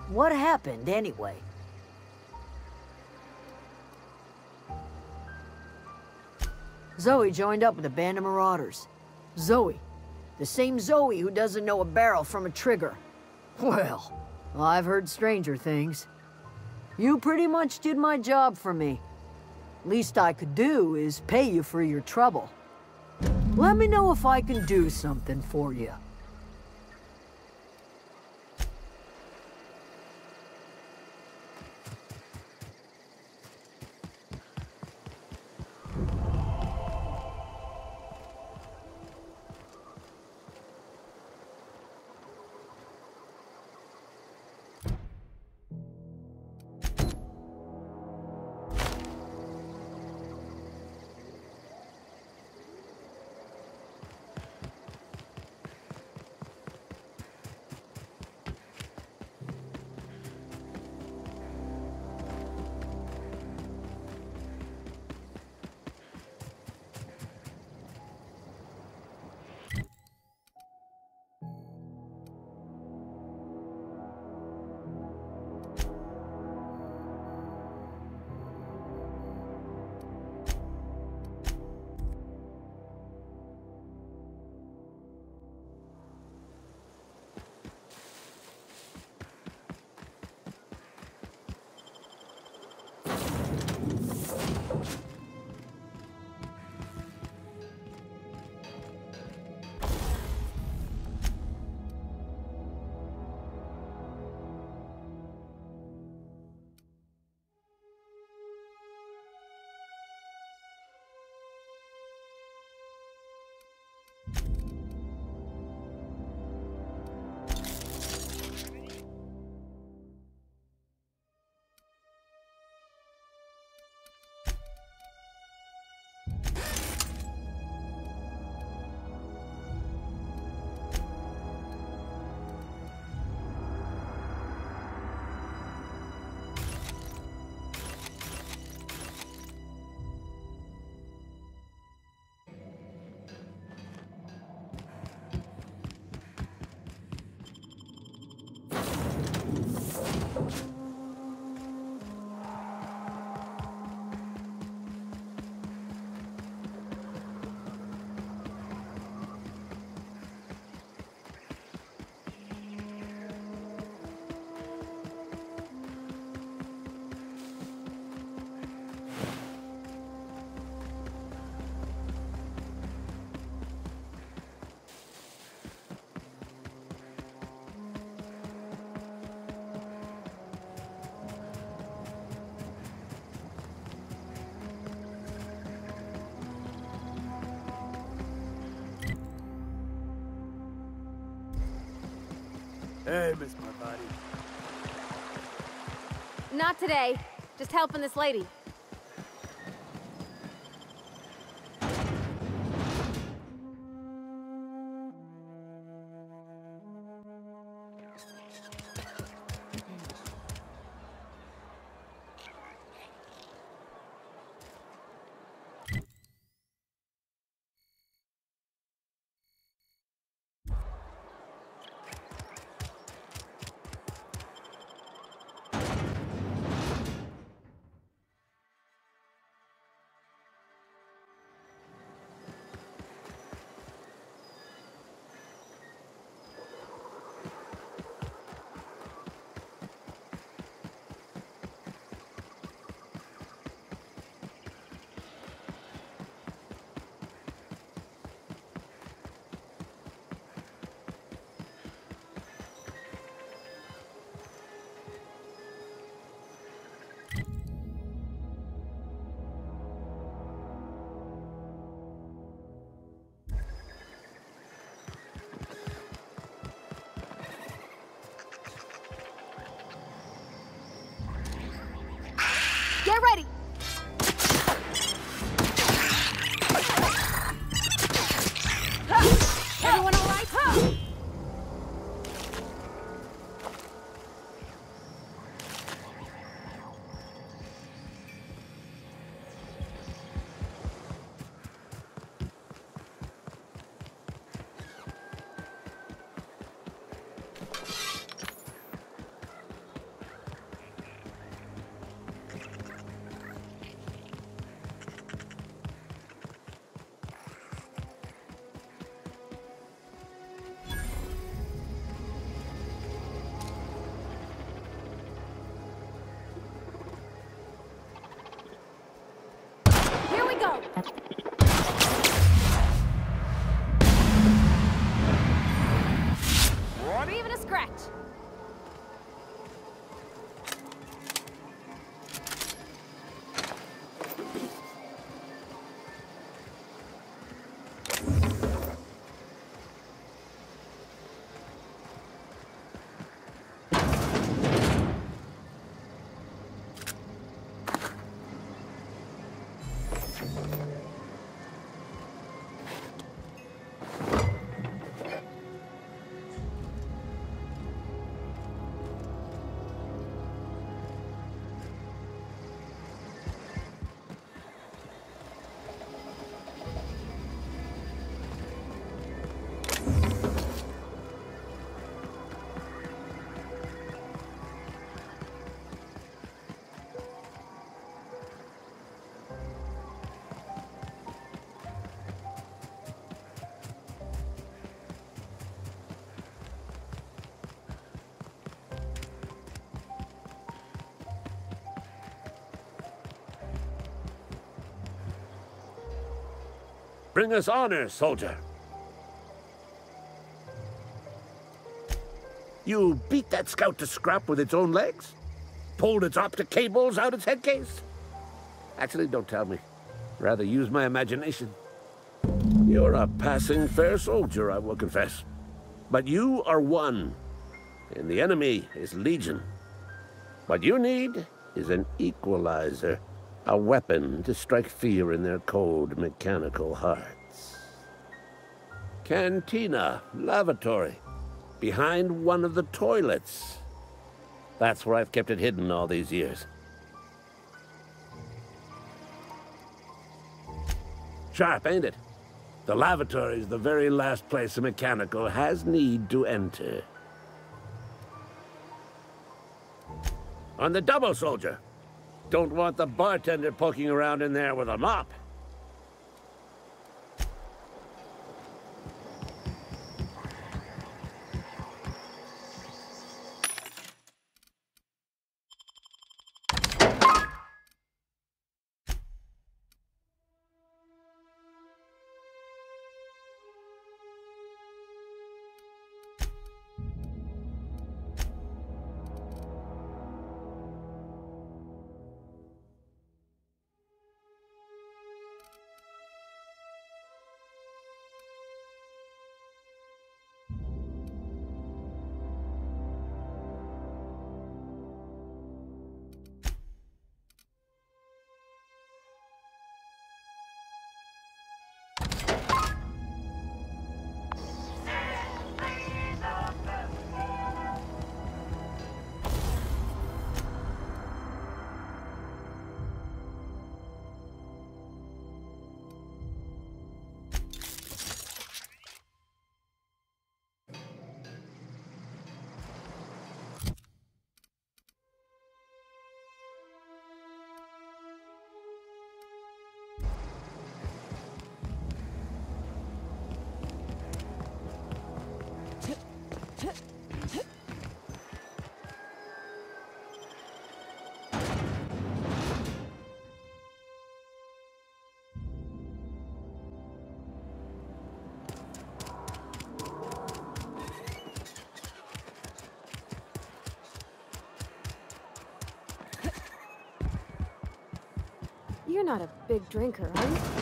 S5: What happened, anyway? Zoe joined up with a band of marauders. Zoe. The same Zoe who doesn't know a barrel from a trigger. Well, I've heard stranger things. You pretty much did my job for me. Least I could do is pay you for your trouble. Let me know if I can do something for you.
S10: Hey, Miss Parvati.
S2: Not today. Just helping this lady. Get ready! Everyone all right? Here we go! Not even a scratch.
S4: Bring us honor, soldier. You beat that scout to scrap with its own legs? Pulled its optic cables out its head case? Actually, don't tell me. Rather use my imagination. You're a passing fair soldier, I will confess. But you are one, and the enemy is legion. What you need is an equalizer. A weapon to strike fear in their cold, mechanical hearts. Cantina, lavatory, behind one of the toilets. That's where I've kept it hidden all these years. Sharp, ain't it? The lavatory is the very last place a mechanical has need to enter. On the double, soldier. Don't want the bartender poking around in there with a mop.
S2: You're not a big drinker, are you?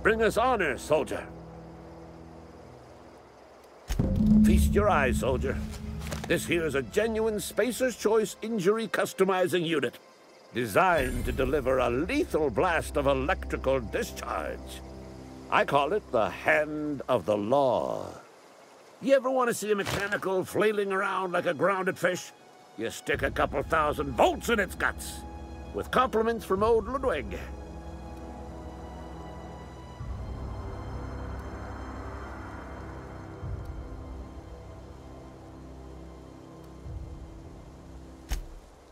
S4: Bring us honor, soldier. Feast your eyes, soldier. This here is a genuine Spacer's Choice injury customizing unit, designed to deliver a lethal blast of electrical discharge. I call it the Hand of the Law. You ever want to see a mechanical flailing around like a grounded fish? You stick a couple thousand volts in its guts. With compliments from old Ludwig.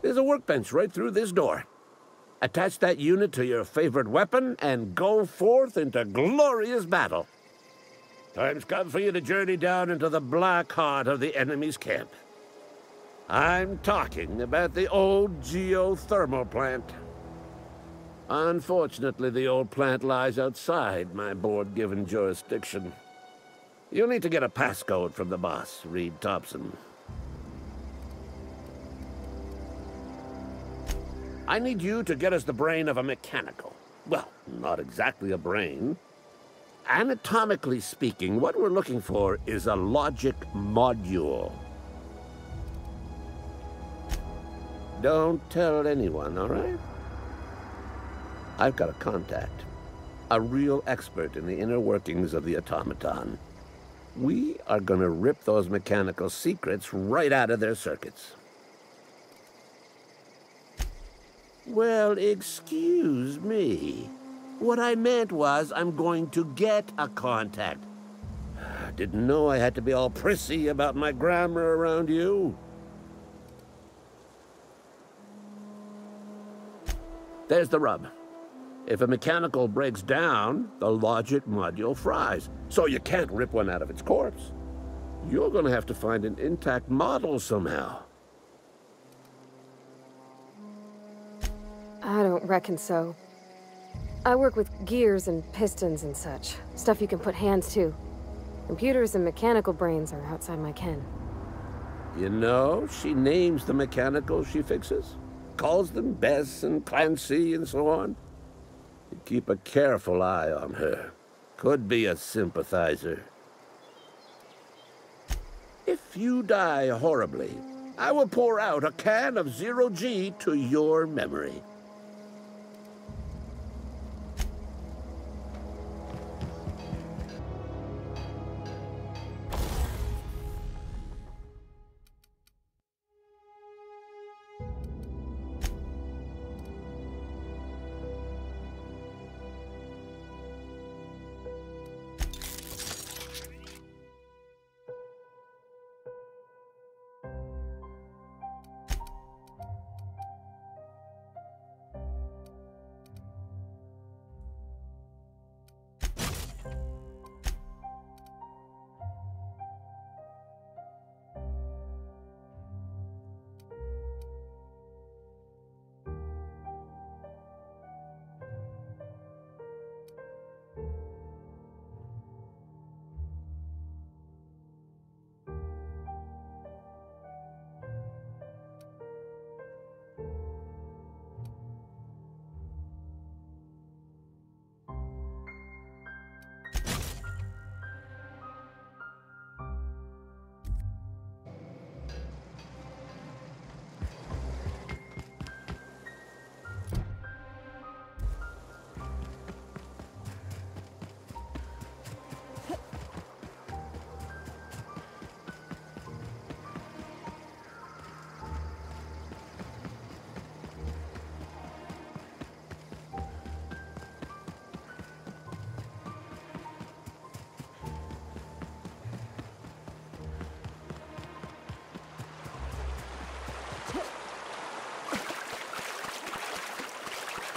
S4: There's a workbench right through this door. Attach that unit to your favorite weapon and go forth into glorious battle. Time's come for you to journey down into the black heart of the enemy's camp. I'm talking about the old geothermal plant. Unfortunately, the old plant lies outside my board-given jurisdiction. You'll need to get a passcode from the boss, Reed Tobson. I need you to get us the brain of a mechanical. Well, not exactly a brain. Anatomically speaking, what we're looking for is a logic module. Don't tell anyone, all right? I've got a contact. A real expert in the inner workings of the automaton. We are gonna rip those mechanical secrets right out of their circuits. Well, excuse me. What I meant was I'm going to get a contact. Didn't know I had to be all prissy about my grammar around you. There's the rub. If a mechanical breaks down, the logic module fries. So you can't rip one out of its corpse. You're gonna have to find an intact model somehow.
S2: I don't reckon so. I work with gears and pistons and such. Stuff you can put hands to. Computers and mechanical brains are outside my ken.
S4: You know, she names the mechanicals she fixes. Calls them Bess and Clancy and so on. You keep a careful eye on her. Could be a sympathizer. If you die horribly, I will pour out a can of 0G to your memory.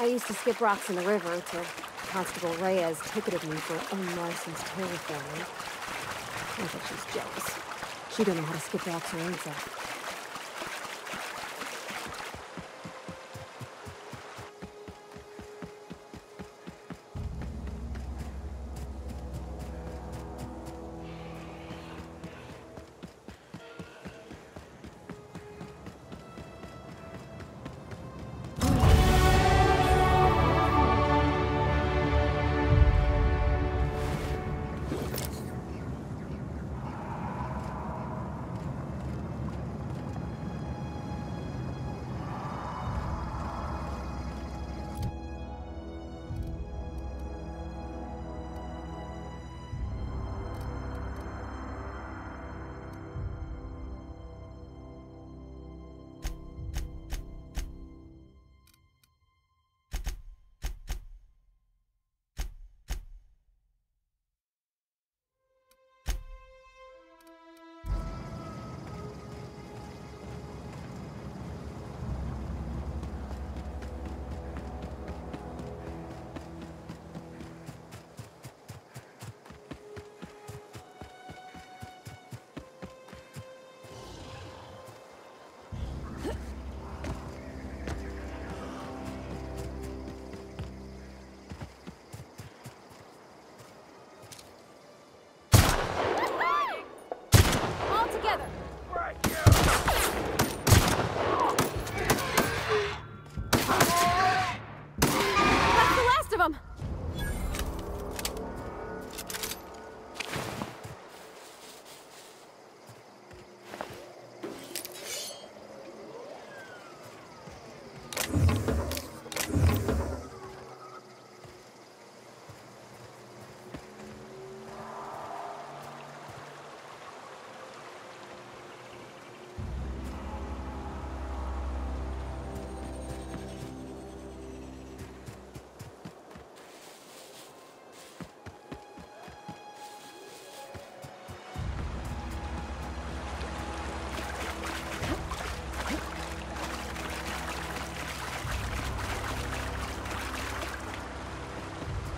S2: I used to skip rocks in the river till Constable Reyes ticketed me for unlicensed terraforming. I bet she's jealous. She don't know how to skip rocks her own self.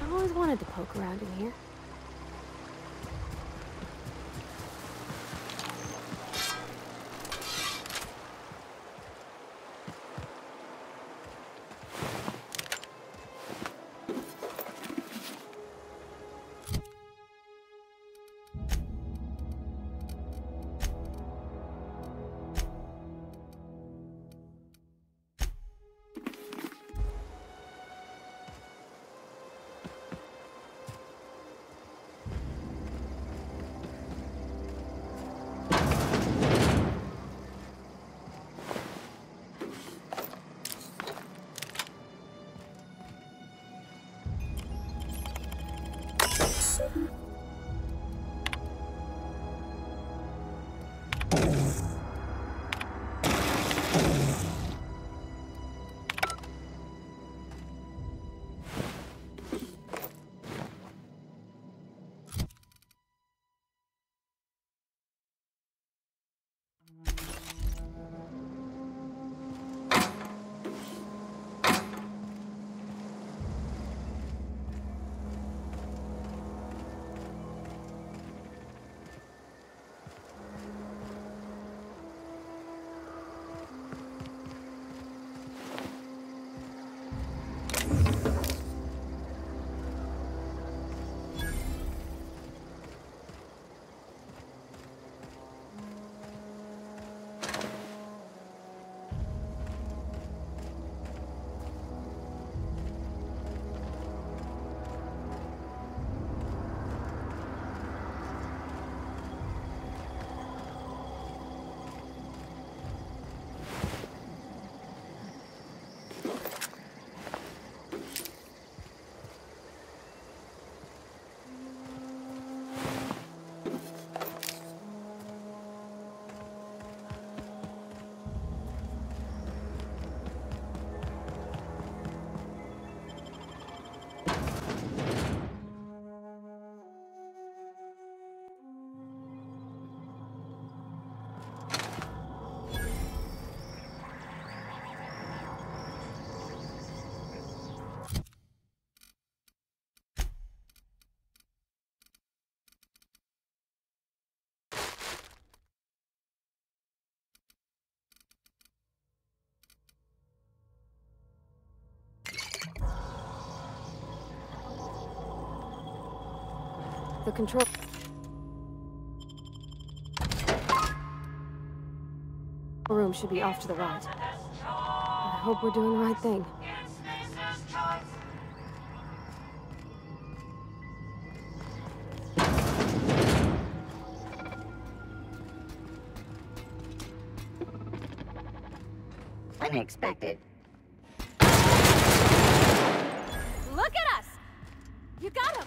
S2: I always wanted to poke around in here. The control room should be off to the right. I hope we're doing the right thing.
S6: Unexpected.
S2: Look at us! You got him!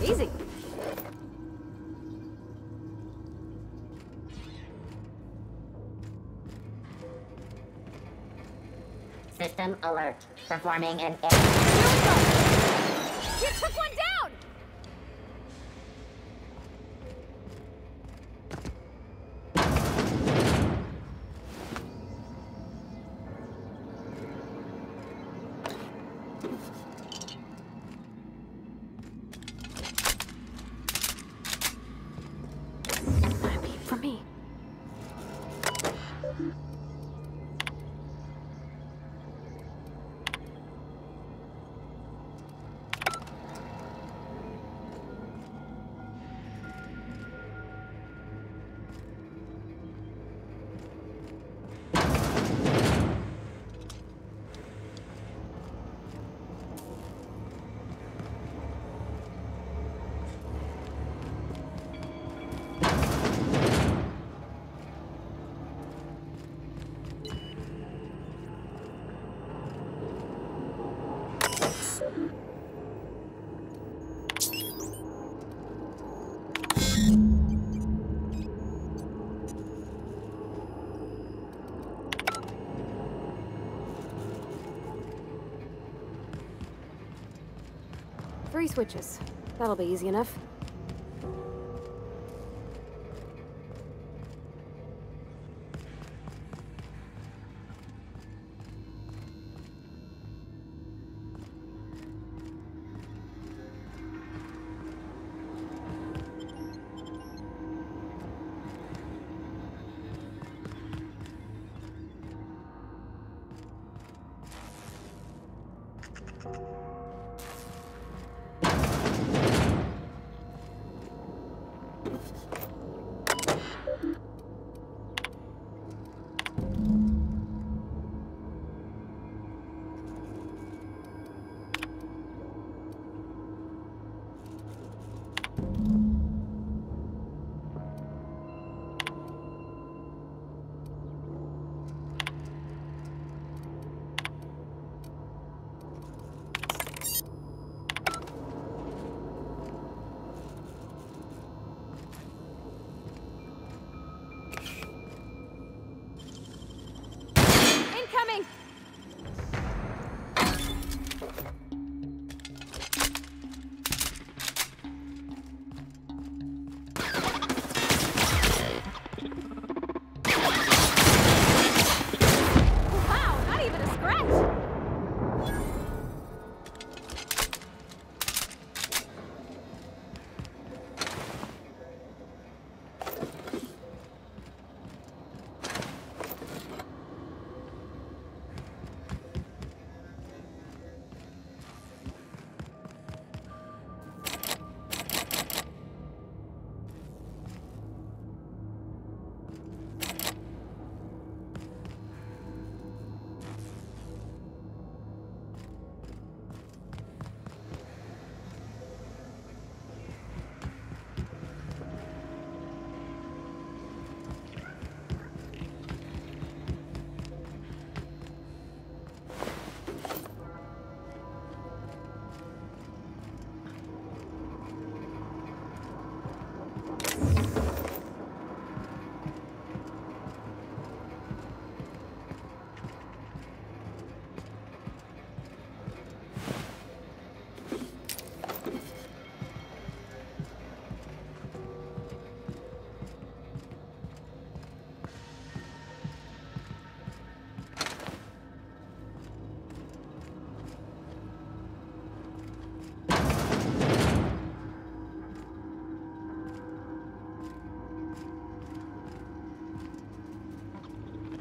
S2: Easy.
S6: System alert. Performing an
S2: You took one down! For me. Three switches. That'll be easy enough.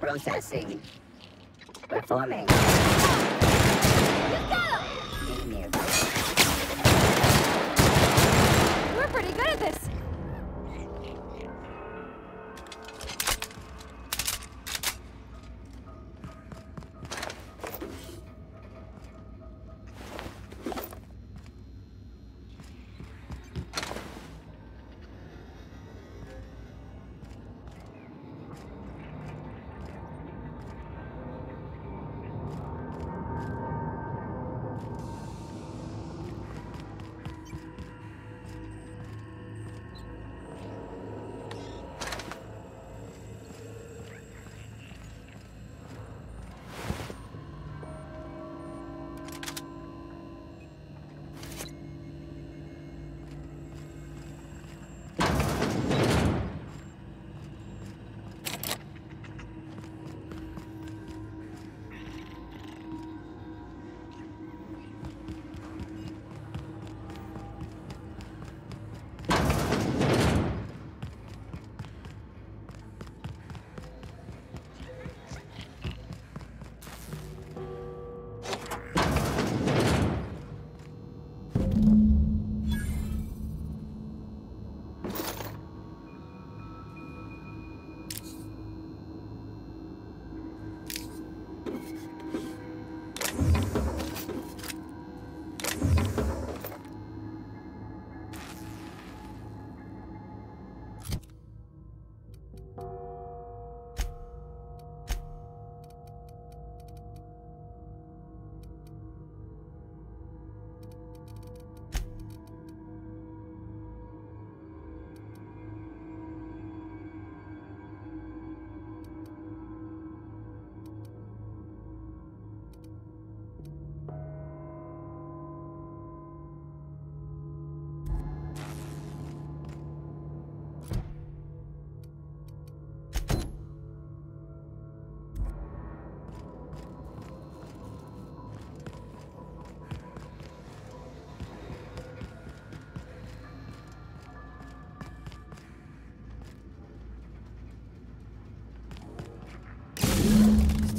S6: Processing. Performing.
S2: We're pretty good at this.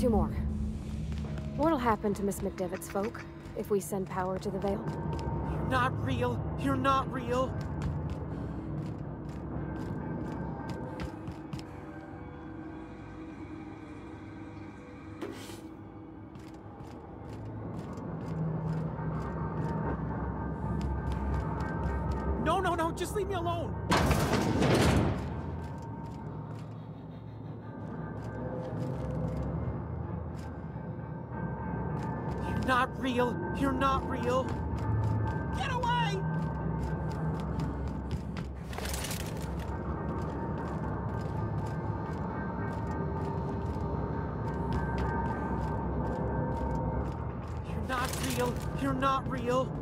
S2: Two more. What'll happen to Miss McDevitt's folk if we send power to the Vale?
S10: You're not real. You're not real. No, just leave me alone. Not real. You're not real. Get away! You're not real. You're not real.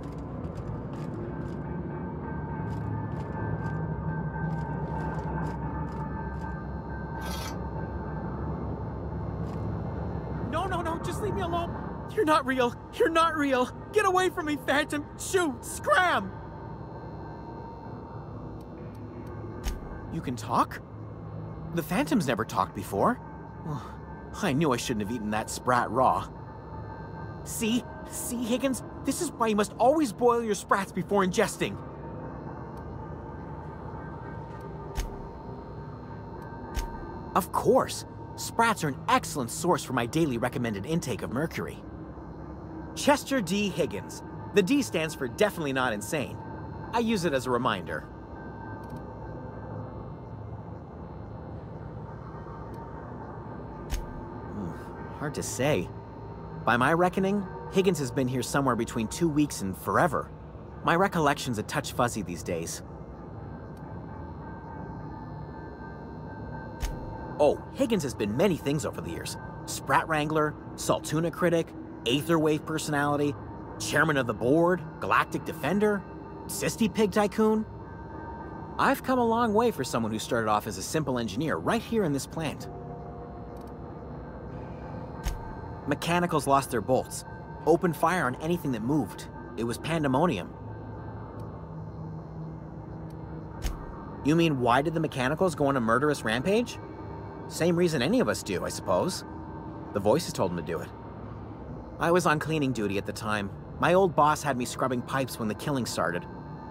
S10: No, just leave me alone. You're not real. You're not real. Get away from me, Phantom. Shoot. Scram. You can talk? The Phantom's never talked before. I knew I shouldn't have eaten that sprat raw. See, Higgins? This is why you must always boil your sprats before ingesting. Of course. Sprats are an excellent source for my daily recommended intake of mercury. Chester D. Higgins. The D stands for definitely not insane. I use it as a reminder. Hard to say. By my reckoning, Higgins has been here somewhere between 2 weeks and forever. My recollection's a touch fuzzy these days. Oh, Higgins has been many things over the years. Sprat Wrangler, Saltuna Critic, Aetherwave Personality, Chairman of the Board, Galactic Defender, Sisty Pig Tycoon. I've come a long way for someone who started off as a simple engineer right here in this plant. Mechanicals lost their bolts. Opened fire on anything that moved. It was pandemonium. You mean, why did the Mechanicals go on a murderous rampage? Same reason any of us do, I suppose. The voices told him to do it. I was on cleaning duty at the time. My old boss had me scrubbing pipes when the killing started.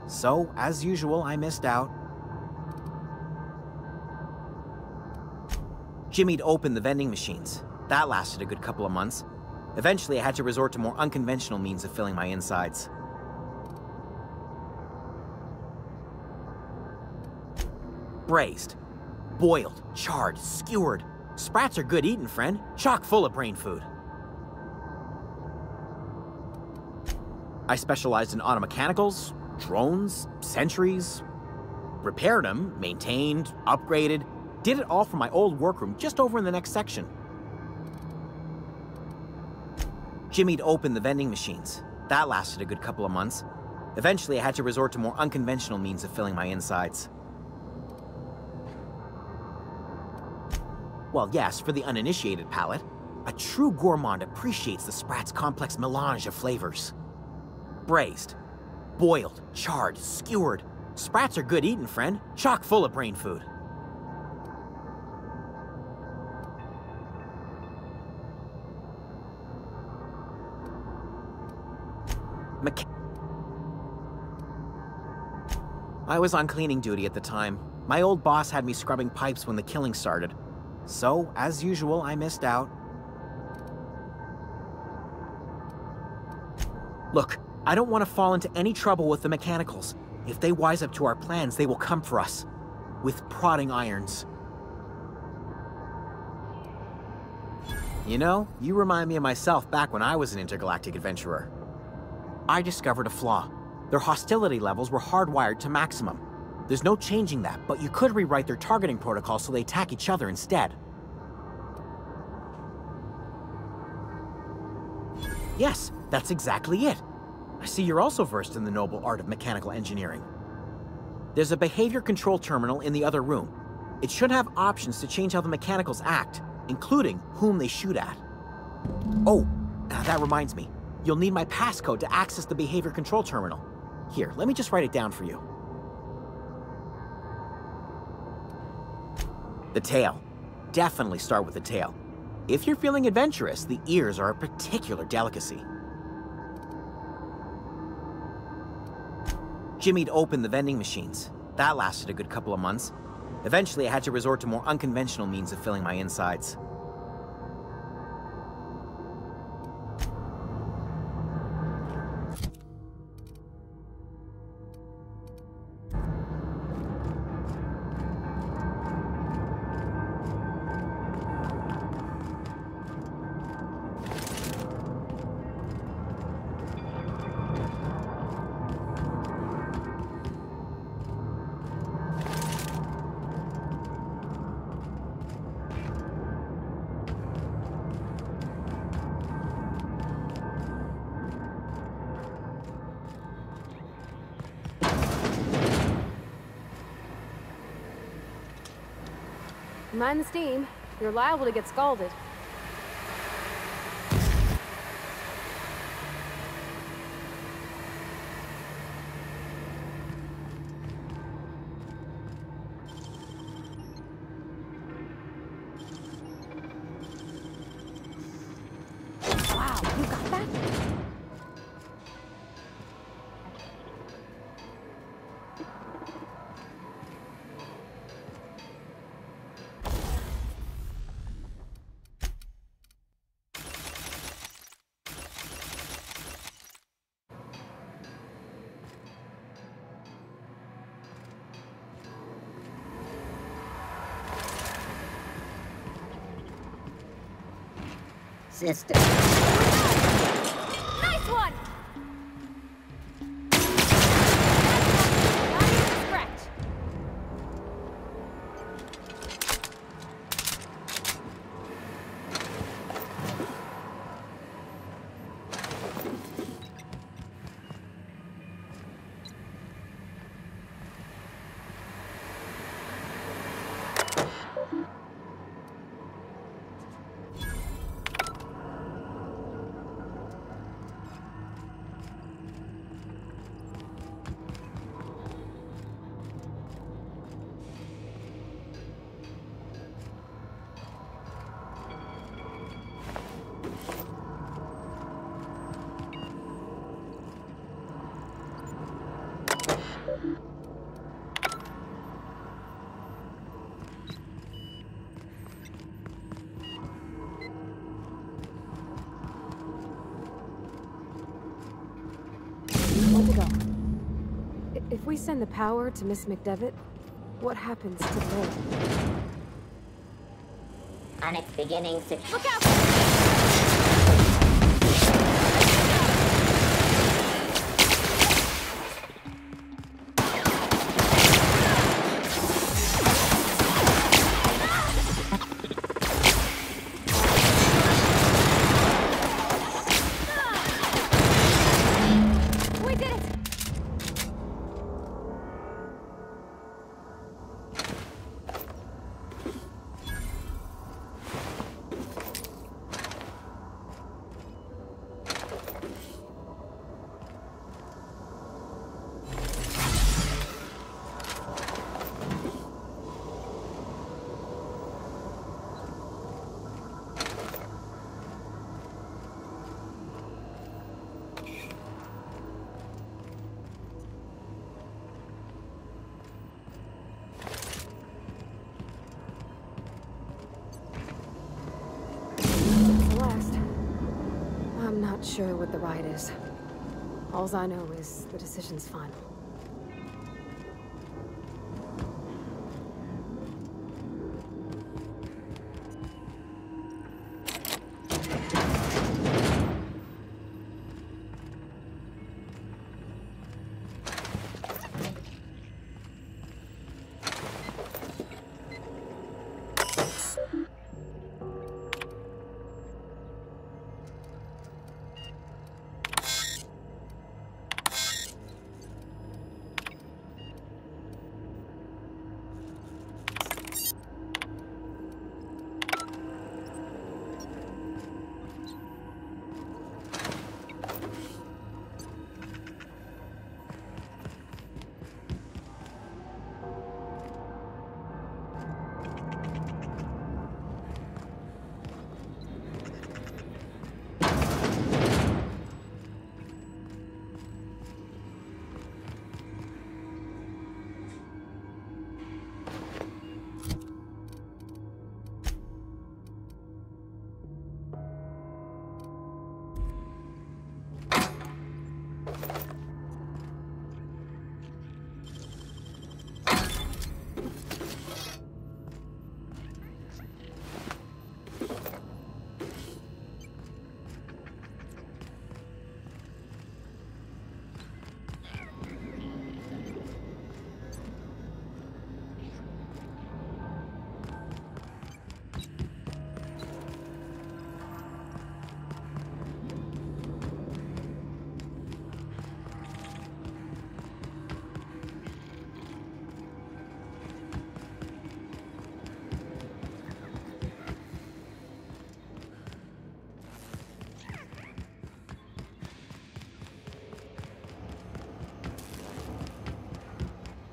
S10: So, as usual, I missed out. Jimmy'd opened the vending machines. That lasted a good couple of months. Eventually, I had to resort to more unconventional means of filling my insides. Braised, boiled, charred, skewered. Sprats are good eating, friend. Chock full of brain food. I specialized in automechanicals, drones, sentries. Repaired them, maintained, upgraded. Did it all from my old workroom just over in the next section. Jimmy'd opened the vending machines. That lasted a good couple of months. Eventually, I had to resort to more unconventional means of filling my insides. Well, yes, for the uninitiated palate, a true gourmand appreciates the Sprat's complex melange of flavors. Braised, boiled, charred, skewered. Sprats are good eating, friend. Chock full of brain food. I was on cleaning duty at the time. My old boss had me scrubbing pipes when the killing started. So, as usual, I missed out. Look, I don't want to fall into any trouble with the mechanicals. If they wise up to our plans, they will come for us. With prodding irons. You know, you remind me of myself back when I was an intergalactic adventurer. I discovered a flaw. Their hostility levels were hardwired to maximum. There's no changing that, but you could rewrite their targeting protocol so they attack each other instead. Yes, that's exactly it. I see you're also versed in the noble art of mechanical engineering. There's a behavior control terminal in the other room. It should have options to change how the mechanicals act, including whom they shoot at. Oh, that reminds me. You'll need my passcode to access the behavior control terminal. Here, let me just write it down for you. The tail. Definitely start with the tail. If you're feeling adventurous, the ears are a particular delicacy. Jimmy'd opened the vending machines. That lasted a good couple of months. Eventually, I had to resort to more unconventional means of filling my insides.
S2: Mind the steam. You're liable to get scalded. Wow, you got that?
S6: Sister.
S2: Nice one! Not even a scratch. Where'd they go? If we send the power to Miss McDevitt, what happens to VALE?
S6: And it's beginning to...
S2: Look out! I'm not sure what the right is. All I know is the decision's final.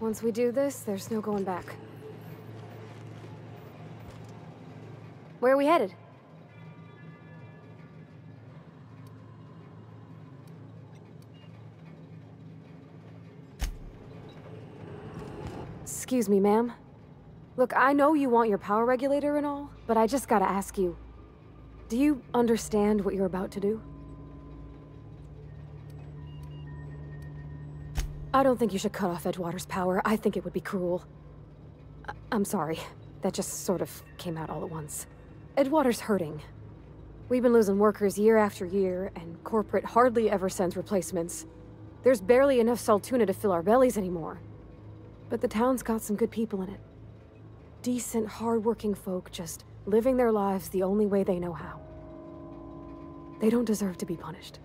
S2: Once we do this, there's no going back. Where are we headed? Excuse me, ma'am. Look, I know you want your power regulator and all, but I just gotta ask you, do you understand what you're about to do? I don't think you should cut off Edgewater's power. I think it would be cruel. I'm sorry. That just sort of came out all at once. Edgewater's hurting. We've been losing workers year after year, and corporate hardly ever sends replacements. There's barely enough Saltuna to fill our bellies anymore. But the town's got some good people in it. Decent, hard-working folk just living their lives the only way they know how. They don't deserve to be punished.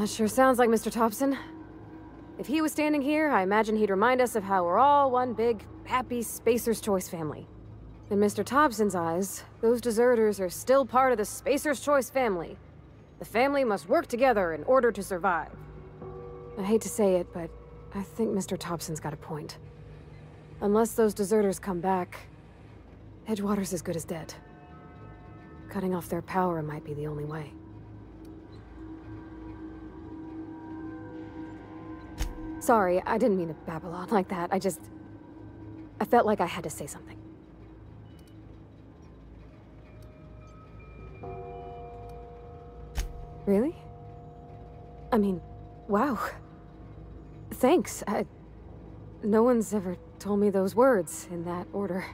S2: That sure sounds like Mr. Tobson. If he was standing here, I imagine he'd remind us of how we're all one big, happy Spacer's Choice family. In Mr. Tobson's eyes, those deserters are still part of the Spacer's Choice family. The family must work together in order to survive. I hate to say it, but I think Mr. Tobson's got a point. Unless those deserters come back, Edgewater's as good as dead. Cutting off their power might be the only way. Sorry, I didn't mean to babble on like that. I felt like I had to say something. Really? I mean, wow. Thanks. No one's ever told me those words in that order.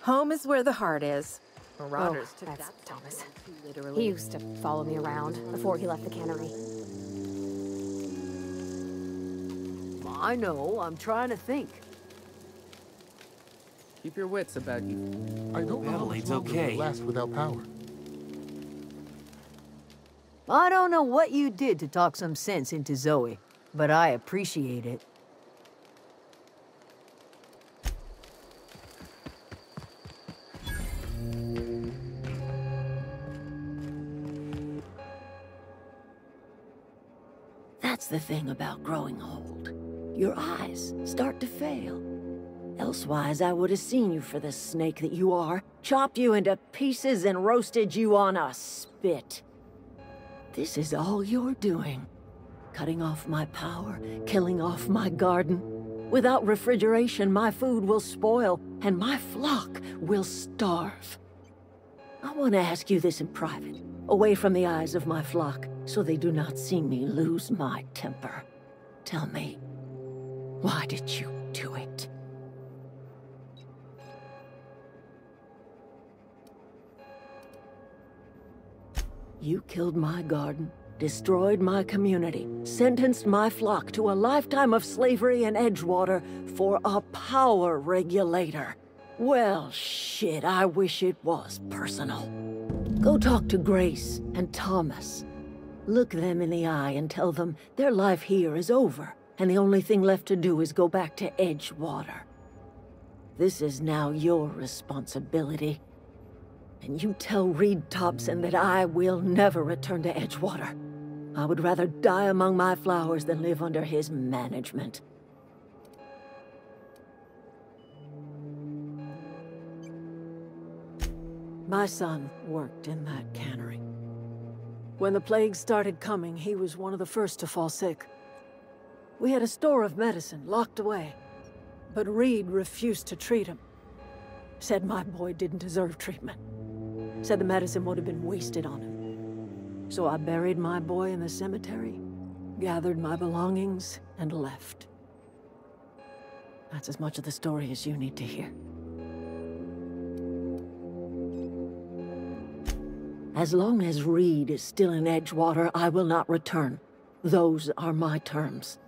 S7: Home is where the heart is. Marauders took
S2: that's
S7: that
S2: Thomas.
S7: literally.
S2: He used to follow me around before he left the cannery.
S5: I know, I'm trying to think.
S8: Keep your wits about you.
S9: I don't know how much
S11: Adelaide's
S9: longer
S11: okay.
S9: we'll last without power.
S5: I don't know what you did to talk some sense into Zoe, but I appreciate it.
S12: That's the thing about growing old. Your eyes start to fail. Elsewise, I would have seen you for the snake that you are, chopped you into pieces and roasted you on a spit. This is all you're doing. Cutting off my power, killing off my garden. Without refrigeration, my food will spoil, and my flock will starve. I want to ask you this in private, away from the eyes of my flock, so they do not see me lose my temper. Tell me, why did you do it? You killed my garden, destroyed my community, sentenced my flock to a lifetime of slavery in Edgewater for a power regulator. Well, shit, I wish it was personal. Go talk to Grace and Thomas. Look them in the eye and tell them their life here is over, and the only thing left to do is go back to Edgewater. This is now your responsibility. And you tell Reed Tobson that I will never return to Edgewater. I would rather die among my flowers than live under his management.
S5: My son worked in that cannery. When the plague started coming, he was one of the first to fall sick. We had a store of medicine locked away, but Reed refused to treat him. Said my boy didn't deserve treatment. Said the medicine would have been wasted on him. So I buried my boy in the cemetery, gathered my belongings, and left. That's as much of the story as you need to hear.
S12: As long as Reed is still in Edgewater, I will not return. Those are my terms.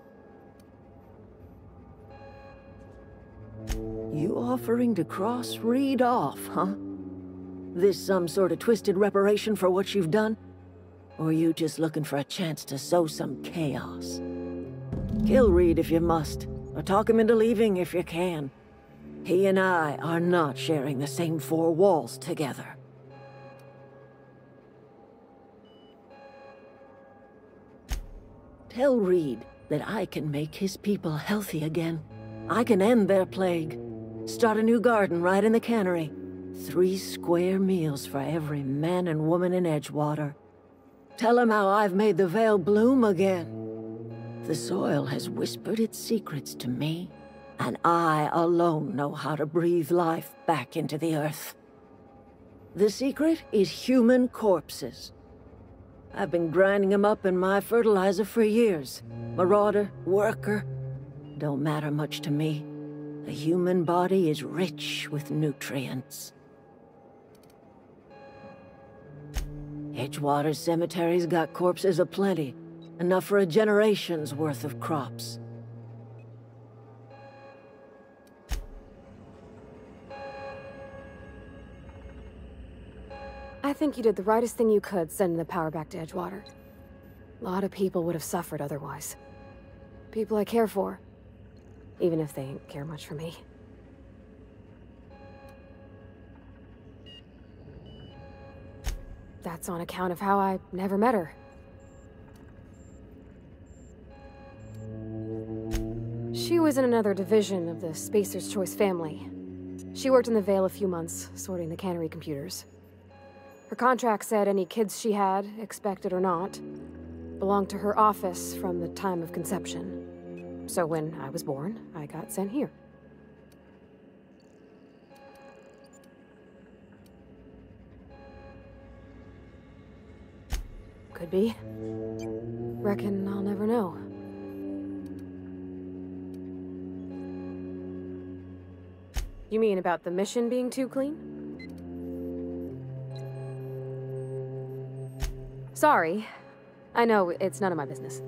S12: You offering to cross Reed off, huh? This some sort of twisted reparation for what you've done? Or you just looking for a chance to sow some chaos? Kill Reed if you must, or talk him into leaving if you can. He and I are not sharing the same four walls together. Tell Reed that I can make his people healthy again. I can end their plague. Start a new garden right in the cannery. 3 square meals for every man and woman in Edgewater. Tell him how I've made the VALE bloom again. The soil has whispered its secrets to me, and I alone know how to breathe life back into the earth. The secret is human corpses. I've been grinding them up in my fertilizer for years. Marauder, worker, don't matter much to me. The human body is rich with nutrients. Edgewater Cemetery's got corpses aplenty, enough for a generation's worth of crops.
S2: I think you did the rightest thing you could, sending the power back to Edgewater. A lot of people would have suffered otherwise. People I care for, even if they ain't care much for me. That's on account of how I never met her. She was in another division of the Spacer's Choice family. She worked in the VALE a few months, sorting the cannery computers. Her contract said any kids she had, expected or not, belonged to her office from the time of conception. So when I was born, I got sent here. Could be. Reckon I'll never know. You mean about the mission being too clean? Sorry. I know, it's none of my business.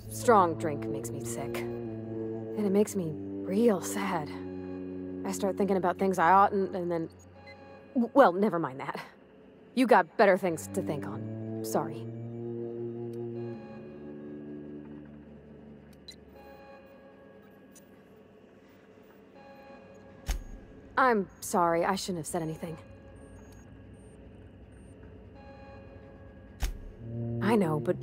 S2: Strong drink makes me sick. And it makes me real sad. I start thinking about things I oughtn't, and then... Well, never mind that. You got better things to think on. Sorry. I'm sorry, I shouldn't have said anything. I know, but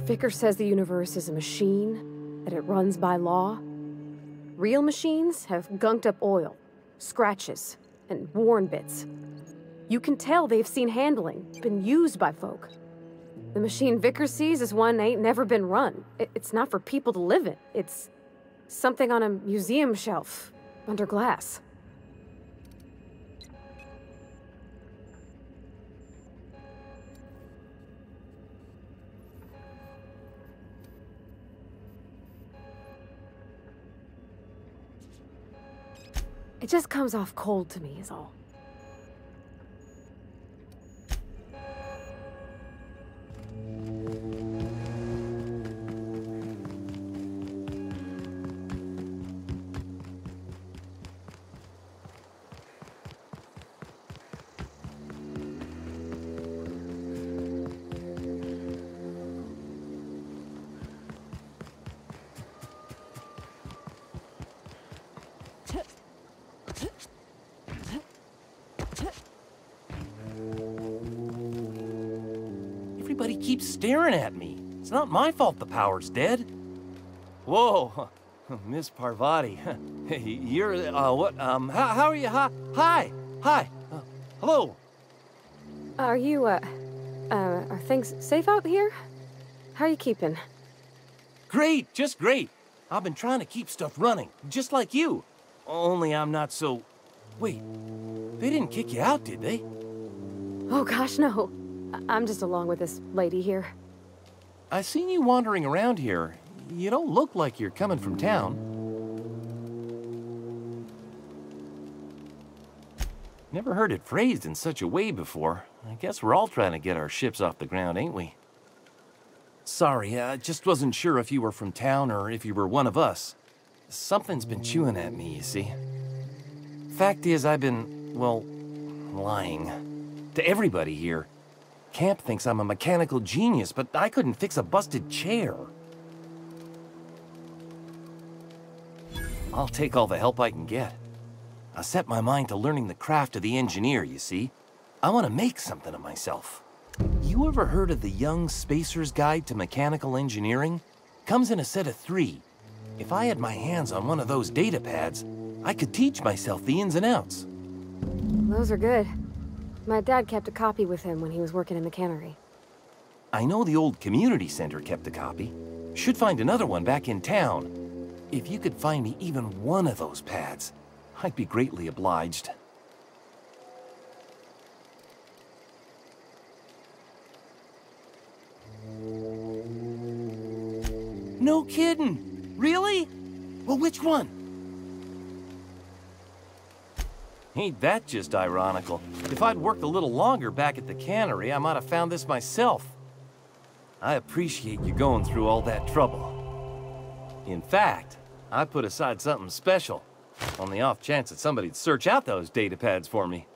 S2: Vicar says the universe is a machine, that it runs by law. Real machines have gunked up oil, scratches, and worn bits. You can tell they've seen handling, been used by folk. The machine Vicar sees is one ain't never been run. It's not for people to live in. It's something on a museum shelf, under glass. It just comes off cold to me, is all.
S11: keeps staring at me. It's not my fault the power's dead. Whoa, Miss Parvati. You're, what, how are you? Hi. Hello.
S2: Are you, are things safe out here? How are you keeping?
S11: Great, just great. I've been trying to keep stuff running, just like you. Only I'm not so... Wait, they didn't kick you out, did they?
S2: Oh gosh, no. I'm just along with this lady here.
S11: I seen you wandering around here. You don't look like you're coming from town. Never heard it phrased in such a way before. I guess we're all trying to get our ships off the ground, ain't we? Sorry, I just wasn't sure if you were from town or if you were one of us. Something's been chewing at me, you see. Fact is, I've been, well, lying. To everybody here. Kemp thinks I'm a mechanical genius, but I couldn't fix a busted chair. I'll take all the help I can get. I set my mind to learning the craft of the engineer, you see. I want to make something of myself. You ever heard of the Young Spacer's Guide to Mechanical Engineering? Comes in a set of 3. If I had my hands on one of those data pads, I could teach myself the ins and outs.
S2: Those are good. My dad kept a copy with him when he was working in the cannery.
S11: I know the old community center kept a copy. Should find another one back in town. If you could find me even one of those pads, I'd be greatly obliged. No kidding! Really? Well, which one? Ain't that just ironical? If I'd worked a little longer back at the cannery, I might have found this myself. I appreciate you going through all that trouble. In fact, I put aside something special, on the off chance that somebody'd search out those data pads for me.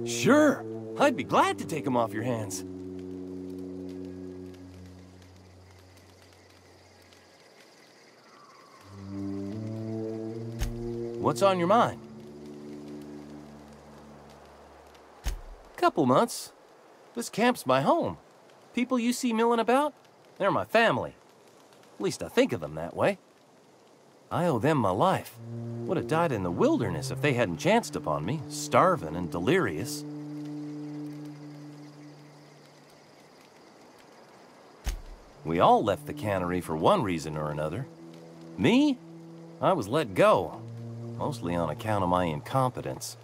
S11: Sure, I'd be glad to take them off your hands. What's on your mind? Couple months. This camp's my home. People you see milling about, they're my family. At least I think of them that way. I owe them my life. Would have died in the wilderness if they hadn't chanced upon me, starving and delirious. We all left the cannery for one reason or another. Me? I was let go. Mostly on account of my incompetence.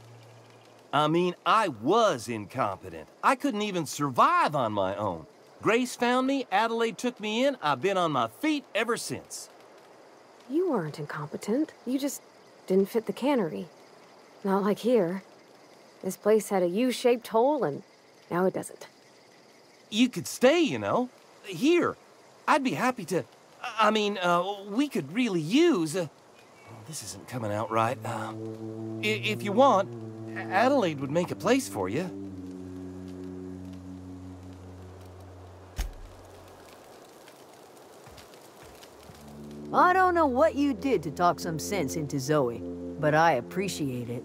S11: I mean, I was incompetent. I couldn't even survive on my own. Grace found me, Adelaide took me in, I've been on my feet ever since.
S2: You weren't incompetent. You just didn't fit the cannery. Not like here. This place had a U-shaped hole, and now it doesn't.
S11: You could stay, you know. Here. I'd be happy to... I mean, we could really use... this isn't coming out right. If you want, Adelaide would make a place for you.
S5: I don't know what you did to talk some sense into Zoe, but I appreciate it.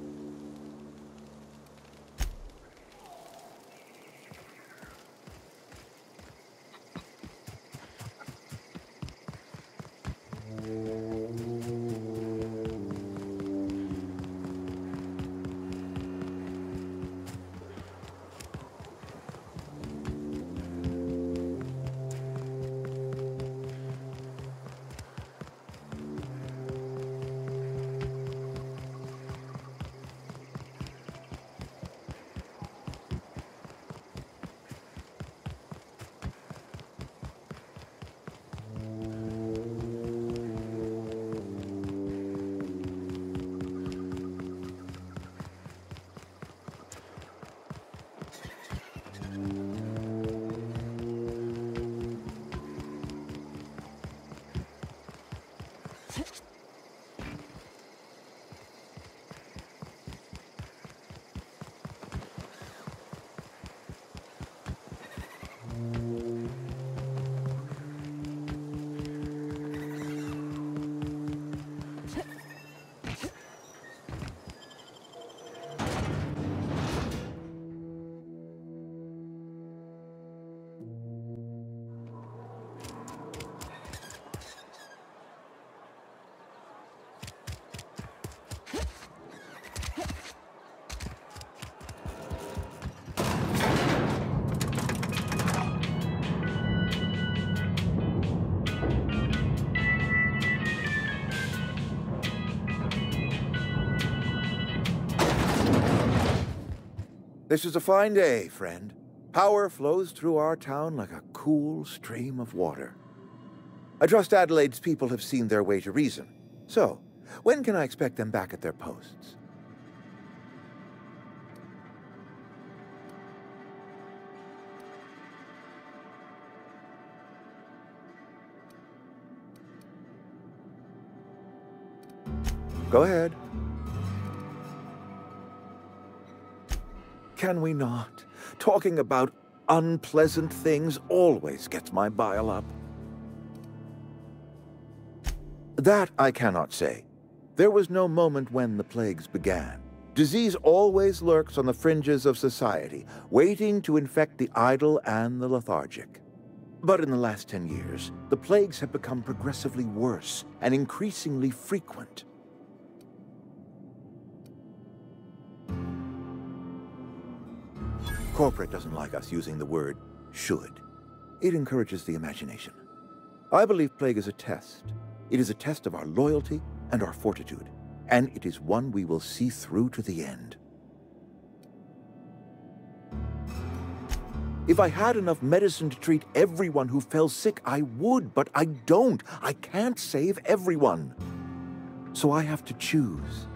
S1: This is a fine day, friend. Power flows through our town like a cool stream of water. I trust Adelaide's people have seen their way to reason. So, when can I expect them back at their posts? Go ahead. Can we not? Talking about unpleasant things always gets my bile up. That I cannot say. There was no moment when the plagues began. Disease always lurks on the fringes of society, waiting to infect the idle and the lethargic. But in the last 10 years, the plagues have become progressively worse and increasingly frequent. Corporate doesn't like us using the word should. It encourages the imagination. I believe plague is a test. It is a test of our loyalty and our fortitude, and it is one we will see through to the end. If I had enough medicine to treat everyone who fell sick, I would, but I don't. I can't save everyone. So I have to choose.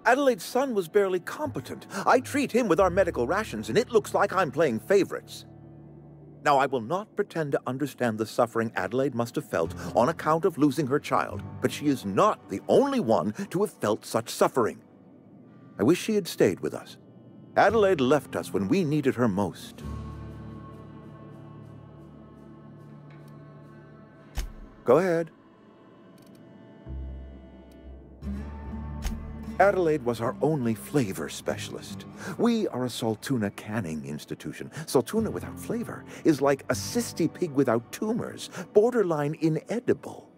S1: Adelaide's son was barely competent. I treat him with our medical rations, and it looks like I'm playing favorites. Now, I will not pretend to understand the suffering Adelaide must have felt on account of losing her child, but she is not the only one to have felt such suffering. I wish she had stayed with us. Adelaide left us when we needed her most. Go ahead. Adelaide was our only flavor specialist. We are a Saltuna canning institution. Saltuna without flavor is like a cysty pig without tumors, borderline inedible.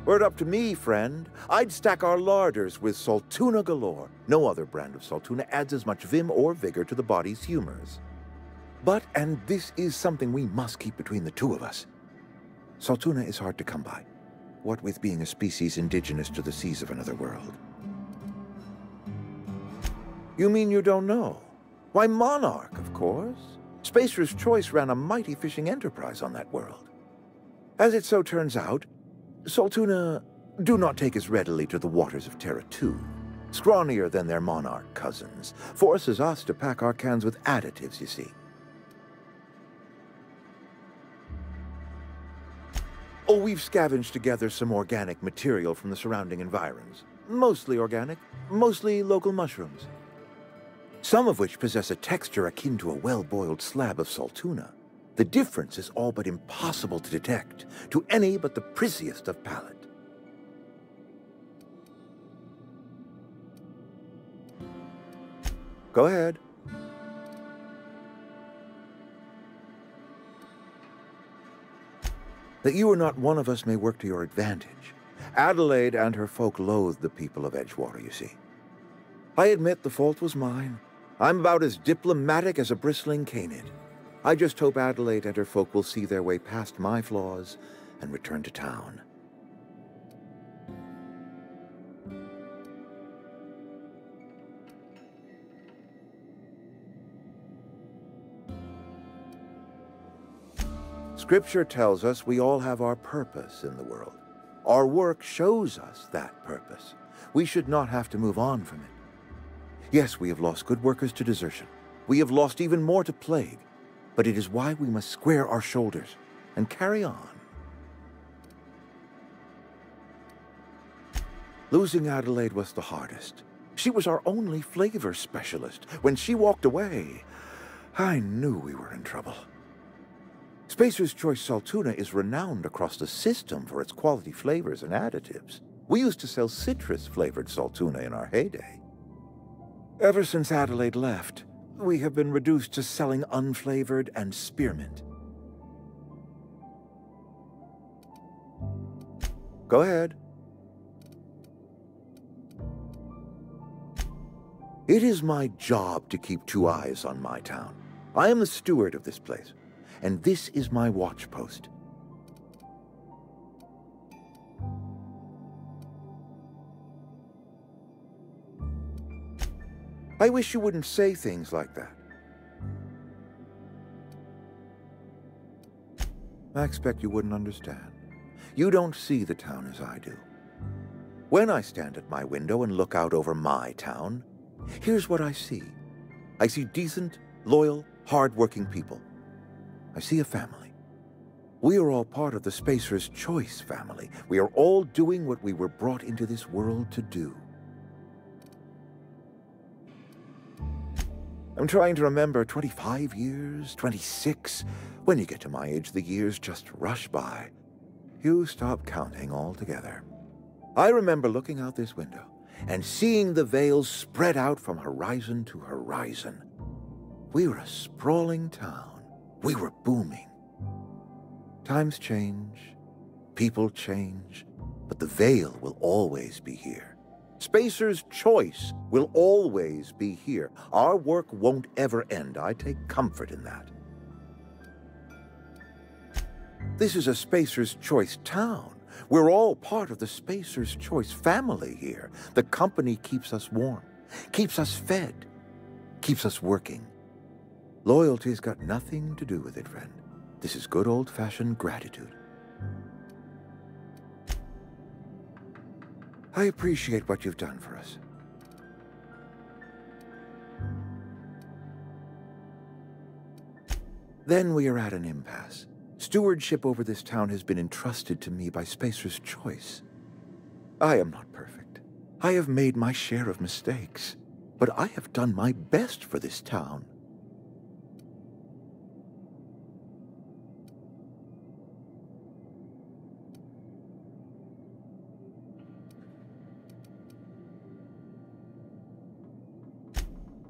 S1: Were it up to me, friend, I'd stack our larders with Saltuna galore. No other brand of Saltuna adds as much vim or vigor to the body's humors. But, and this is something we must keep between the two of us, Saltuna is hard to come by, what with being a species indigenous to the seas of another world. You mean you don't know? Why, Monarch, of course. Spacer's Choice ran a mighty fishing enterprise on that world. As it so turns out, Saltuna do not take as readily to the waters of Terra 2. Scrawnier than their Monarch cousins. Forces us to pack our cans with additives, you see. Oh, we've scavenged together some organic material from the surrounding environs. Mostly organic, mostly local mushrooms. Some of which possess a texture akin to a well-boiled slab of Saltuna. The difference is all but impossible to detect to any but the prissiest of palate. Go ahead. That you are not one of us may work to your advantage. Adelaide and her folk loathe the people of Edgewater, you see. I admit the fault was mine. I'm about as diplomatic as a bristling canid. I just hope Adelaide and her folk will see their way past my flaws and return to town. Scripture tells us we all have our purpose in the world. Our work shows us that purpose. We should not have to move on from it. Yes, we have lost good workers to desertion. We have lost even more to plague. But it is why we must square our shoulders and carry on. Losing Adelaide was the hardest. She was our only flavor specialist. When she walked away, I knew we were in trouble. Spacer's Choice Saltuna is renowned across the system for its quality flavors and additives. We used to sell citrus-flavored Saltuna in our heyday. Ever since Adelaide left, we have been reduced to selling unflavored and spearmint. Go ahead. It is my job to keep two eyes on my town. I am the steward of this place, and this is my watch post. I wish you wouldn't say things like that. I expect you wouldn't understand. You don't see the town as I do. When I stand at my window and look out over my town, here's what I see. I see decent, loyal, hard-working people. I see a family. We are all part of the Spacer's Choice family. We are all doing what we were brought into this world to do. I'm trying to remember 25 years, 26. When you get to my age, the years just rush by. You stop counting altogether. I remember looking out this window and seeing the VALE spread out from horizon to horizon. We were a sprawling town. We were booming. Times change, people change, but the VALE will always be here. Spacer's Choice will always be here. Our work won't ever end. I take comfort in that. This is a Spacer's Choice town. We're all part of the Spacer's Choice family here. The company keeps us warm, keeps us fed, keeps us working. Loyalty's got nothing to do with it, friend. This is good old-fashioned gratitude. I appreciate what you've done for us. Then we are at an impasse. Stewardship over this town has been entrusted to me by Spacer's Choice. I am not perfect. I have made my share of mistakes, but I have done my best for this town.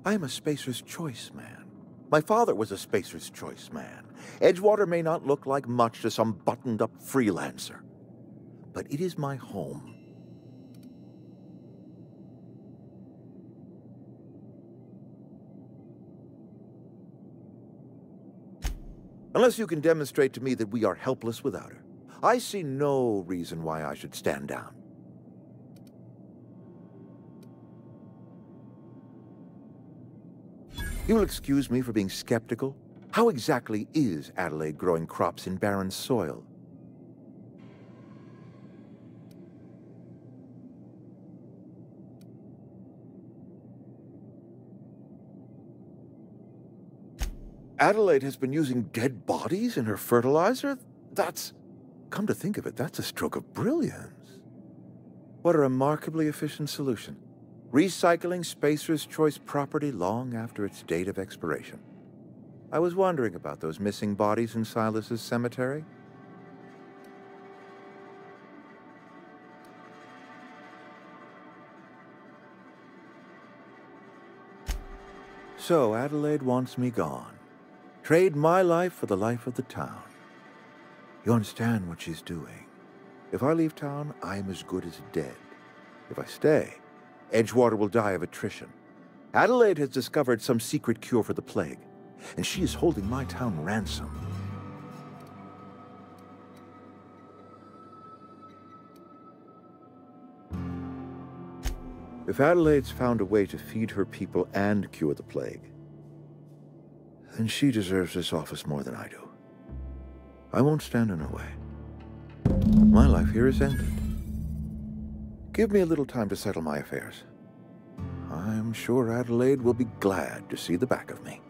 S1: I am a Spacer's Choice man. My father was a Spacer's Choice man. Edgewater may not look like much to some buttoned-up freelancer, but it is my home. Unless you can demonstrate to me that we are helpless without her, I see no reason why I should stand down. You will excuse me for being skeptical. How exactly is Adelaide growing crops in barren soil? Adelaide has been using dead bodies in her fertilizer? Come to think of it, that's a stroke of brilliance. What a remarkably efficient solution. Recycling Spacer's Choice property long after its date of expiration. I was wondering about those missing bodies in Silas's cemetery. So Adelaide wants me gone. Trade my life for the life of the town. You understand what she's doing. If I leave town, I am as good as dead. If I stay, Edgewater will die of attrition. Adelaide has discovered some secret cure for the plague, and she is holding my town ransom. If Adelaide's found a way to feed her people and cure the plague, then she deserves this office more than I do. I won't stand in her way. My life here is ended. Give me a little time to settle my affairs. I'm sure Adelaide will be glad to see the back of me.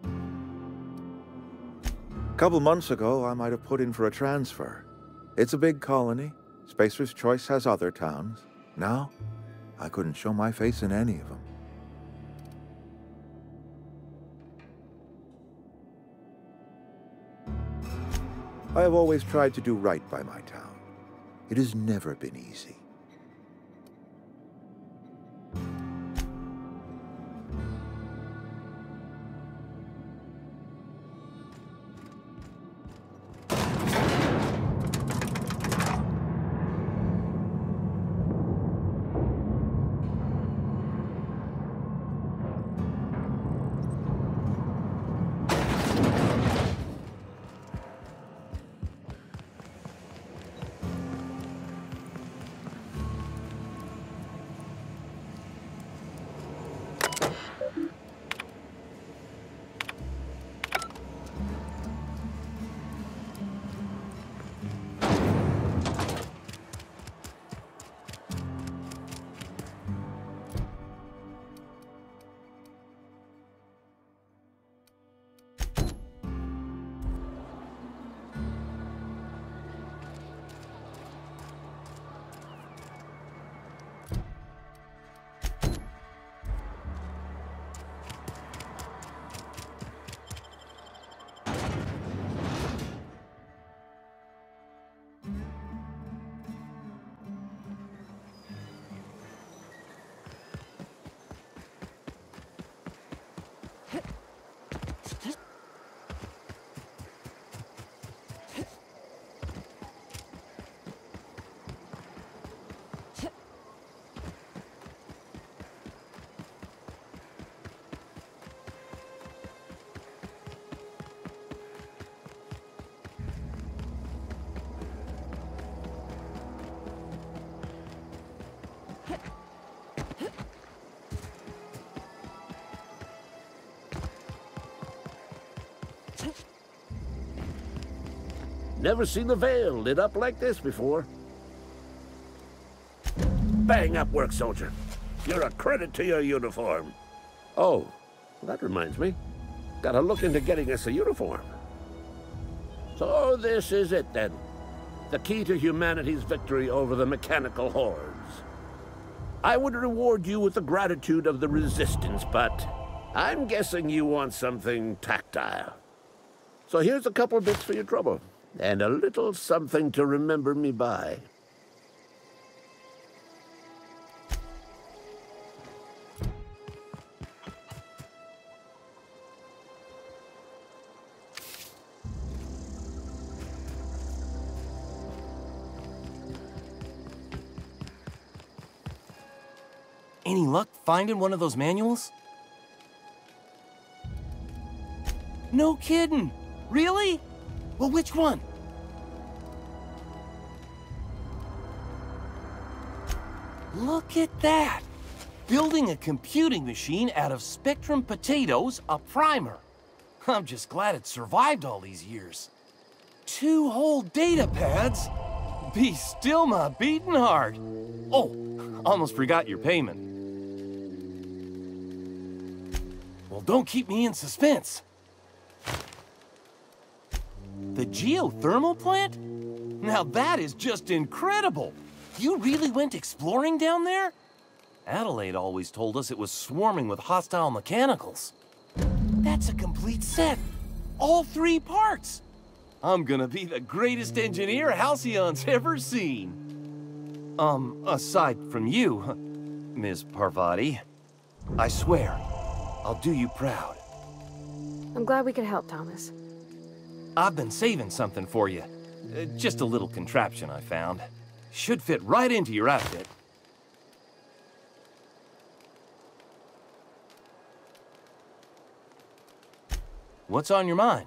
S1: A couple months ago, I might have put in for a transfer. It's a big colony. Spacer's Choice has other towns. Now, I couldn't show my face in any of them. I have always tried to do right by my town. It has never been easy.
S4: Never seen the VALE lit up like this before. Bang up work, soldier. You're a credit to your uniform. Oh, that reminds me. Gotta look into getting us a uniform. So this is it then. The key to humanity's victory over the mechanical hordes. I would reward you with the gratitude of the Resistance, but I'm guessing you want something tactile. So here's a couple bits for your trouble, and a little something to remember me by.
S11: Any luck finding one of those manuals? No kidding! Really? Well, which one? Look at that! Building a computing machine out of Spectrum potatoes, a primer. I'm just glad it survived all these years. 2 whole data pads? Be still my beating heart. Oh, almost forgot your payment. Well, don't keep me in suspense. The geothermal plant? Now that is just incredible! You really went exploring down there? Adelaide always told us it was swarming with hostile mechanicals. That's a complete set. All 3 parts. I'm gonna be the greatest engineer Halcyon's ever seen. Aside from you, Ms. Parvati. I swear, I'll do you proud.
S2: I'm glad we could help, Thomas.
S11: I've been saving something for you. Just a little contraption I found. Should fit right into your outfit. What's on your mind?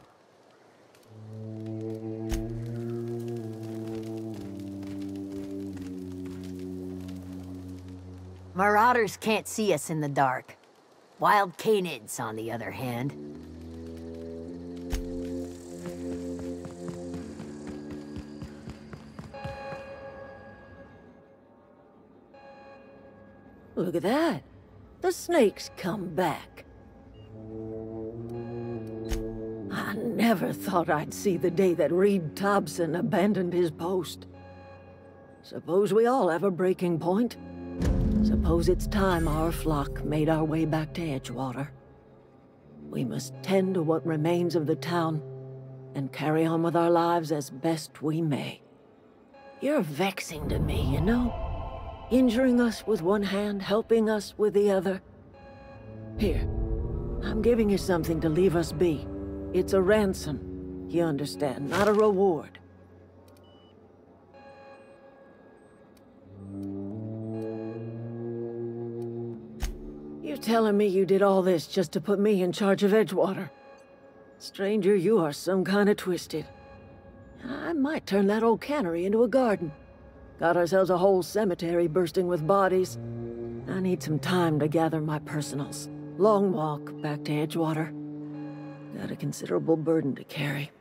S5: Marauders can't see us in the dark. Wild canids, on the other hand.
S12: Look at that. The snake's come back. I never thought I'd see the day that Reed Tobson abandoned his post. Suppose we all have a breaking point. Suppose it's time our flock made our way back to Edgewater. We must tend to what remains of the town and carry on with our lives as best we may. You're vexing to me, you know? Injuring us with one hand, helping us with the other. Here, I'm giving you something to leave us be. It's a ransom, you understand, not a reward. You're telling me you did all this just to put me in charge of Edgewater? Stranger, you are some kind of twisted. I might turn that old cannery into a garden. Got ourselves a whole cemetery bursting with bodies. I need some time to gather my personals. Long walk back to Edgewater. Got a considerable burden to carry.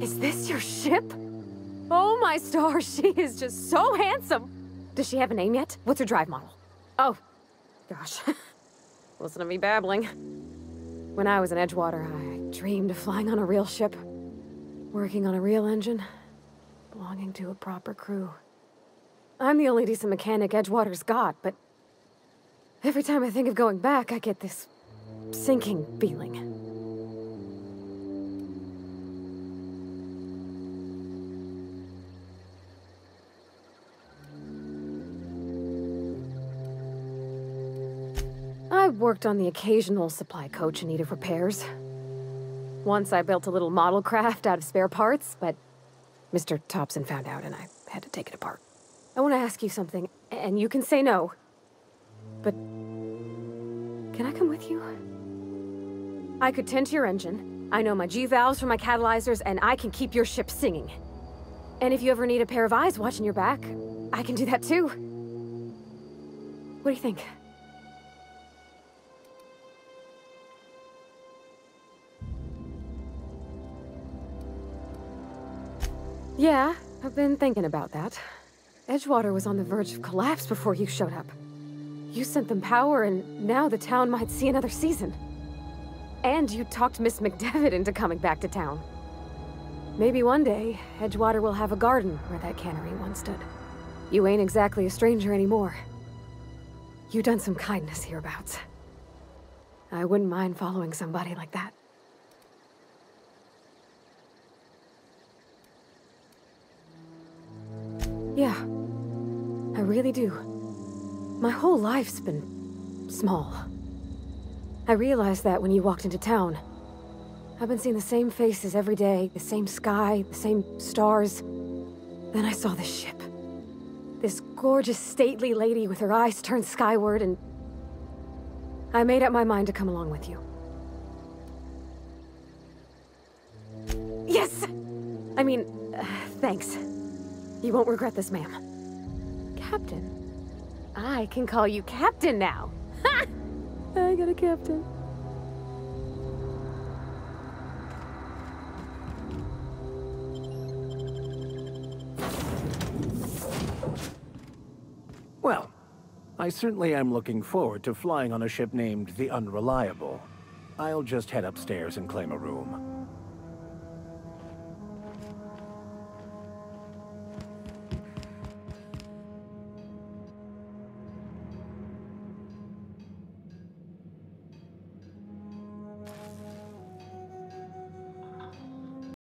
S2: Is this your ship? Oh my stars, she is just so handsome! Does she have a name yet? What's her drive model? Oh, gosh. Listen to me babbling. When I was in Edgewater, I dreamed of flying on a real ship, working on a real engine, belonging to a proper crew. I'm the only decent mechanic Edgewater's got, but every time I think of going back, I get this sinking feeling. I worked on the occasional supply coach in need of repairs. Once I built a little model craft out of spare parts, but Mr. Tobson found out and I had to take it apart. I want to ask you something, and you can say no, but can I come with you? I could tend to your engine, I know my G-valves for my catalyzers, and I can keep your ship singing. And if you ever need a pair of eyes watching your back, I can do that too. What do you think? Yeah, I've been thinking about that. Edgewater was on the verge of collapse before you showed up. You sent them power, and now the town might see another season. And you talked Miss McDevitt into coming back to town. Maybe one day, Edgewater will have a garden where that cannery once stood. You ain't exactly a stranger anymore. You done some kindness hereabouts. I wouldn't mind following somebody like that. Yeah, I really do. My whole life's been small. I realized that when you walked into town. I've been seeing the same faces every day, the same sky, the same stars. Then I saw this ship. This gorgeous, stately lady with her eyes turned skyward, and I made up my mind to come along with you. Yes! I mean, thanks. You won't regret this, ma'am. Captain? I can call you Captain now. Ha! I got a captain.
S3: Well, I certainly am looking forward to flying on a ship named the Unreliable. I'll just head upstairs and claim a room.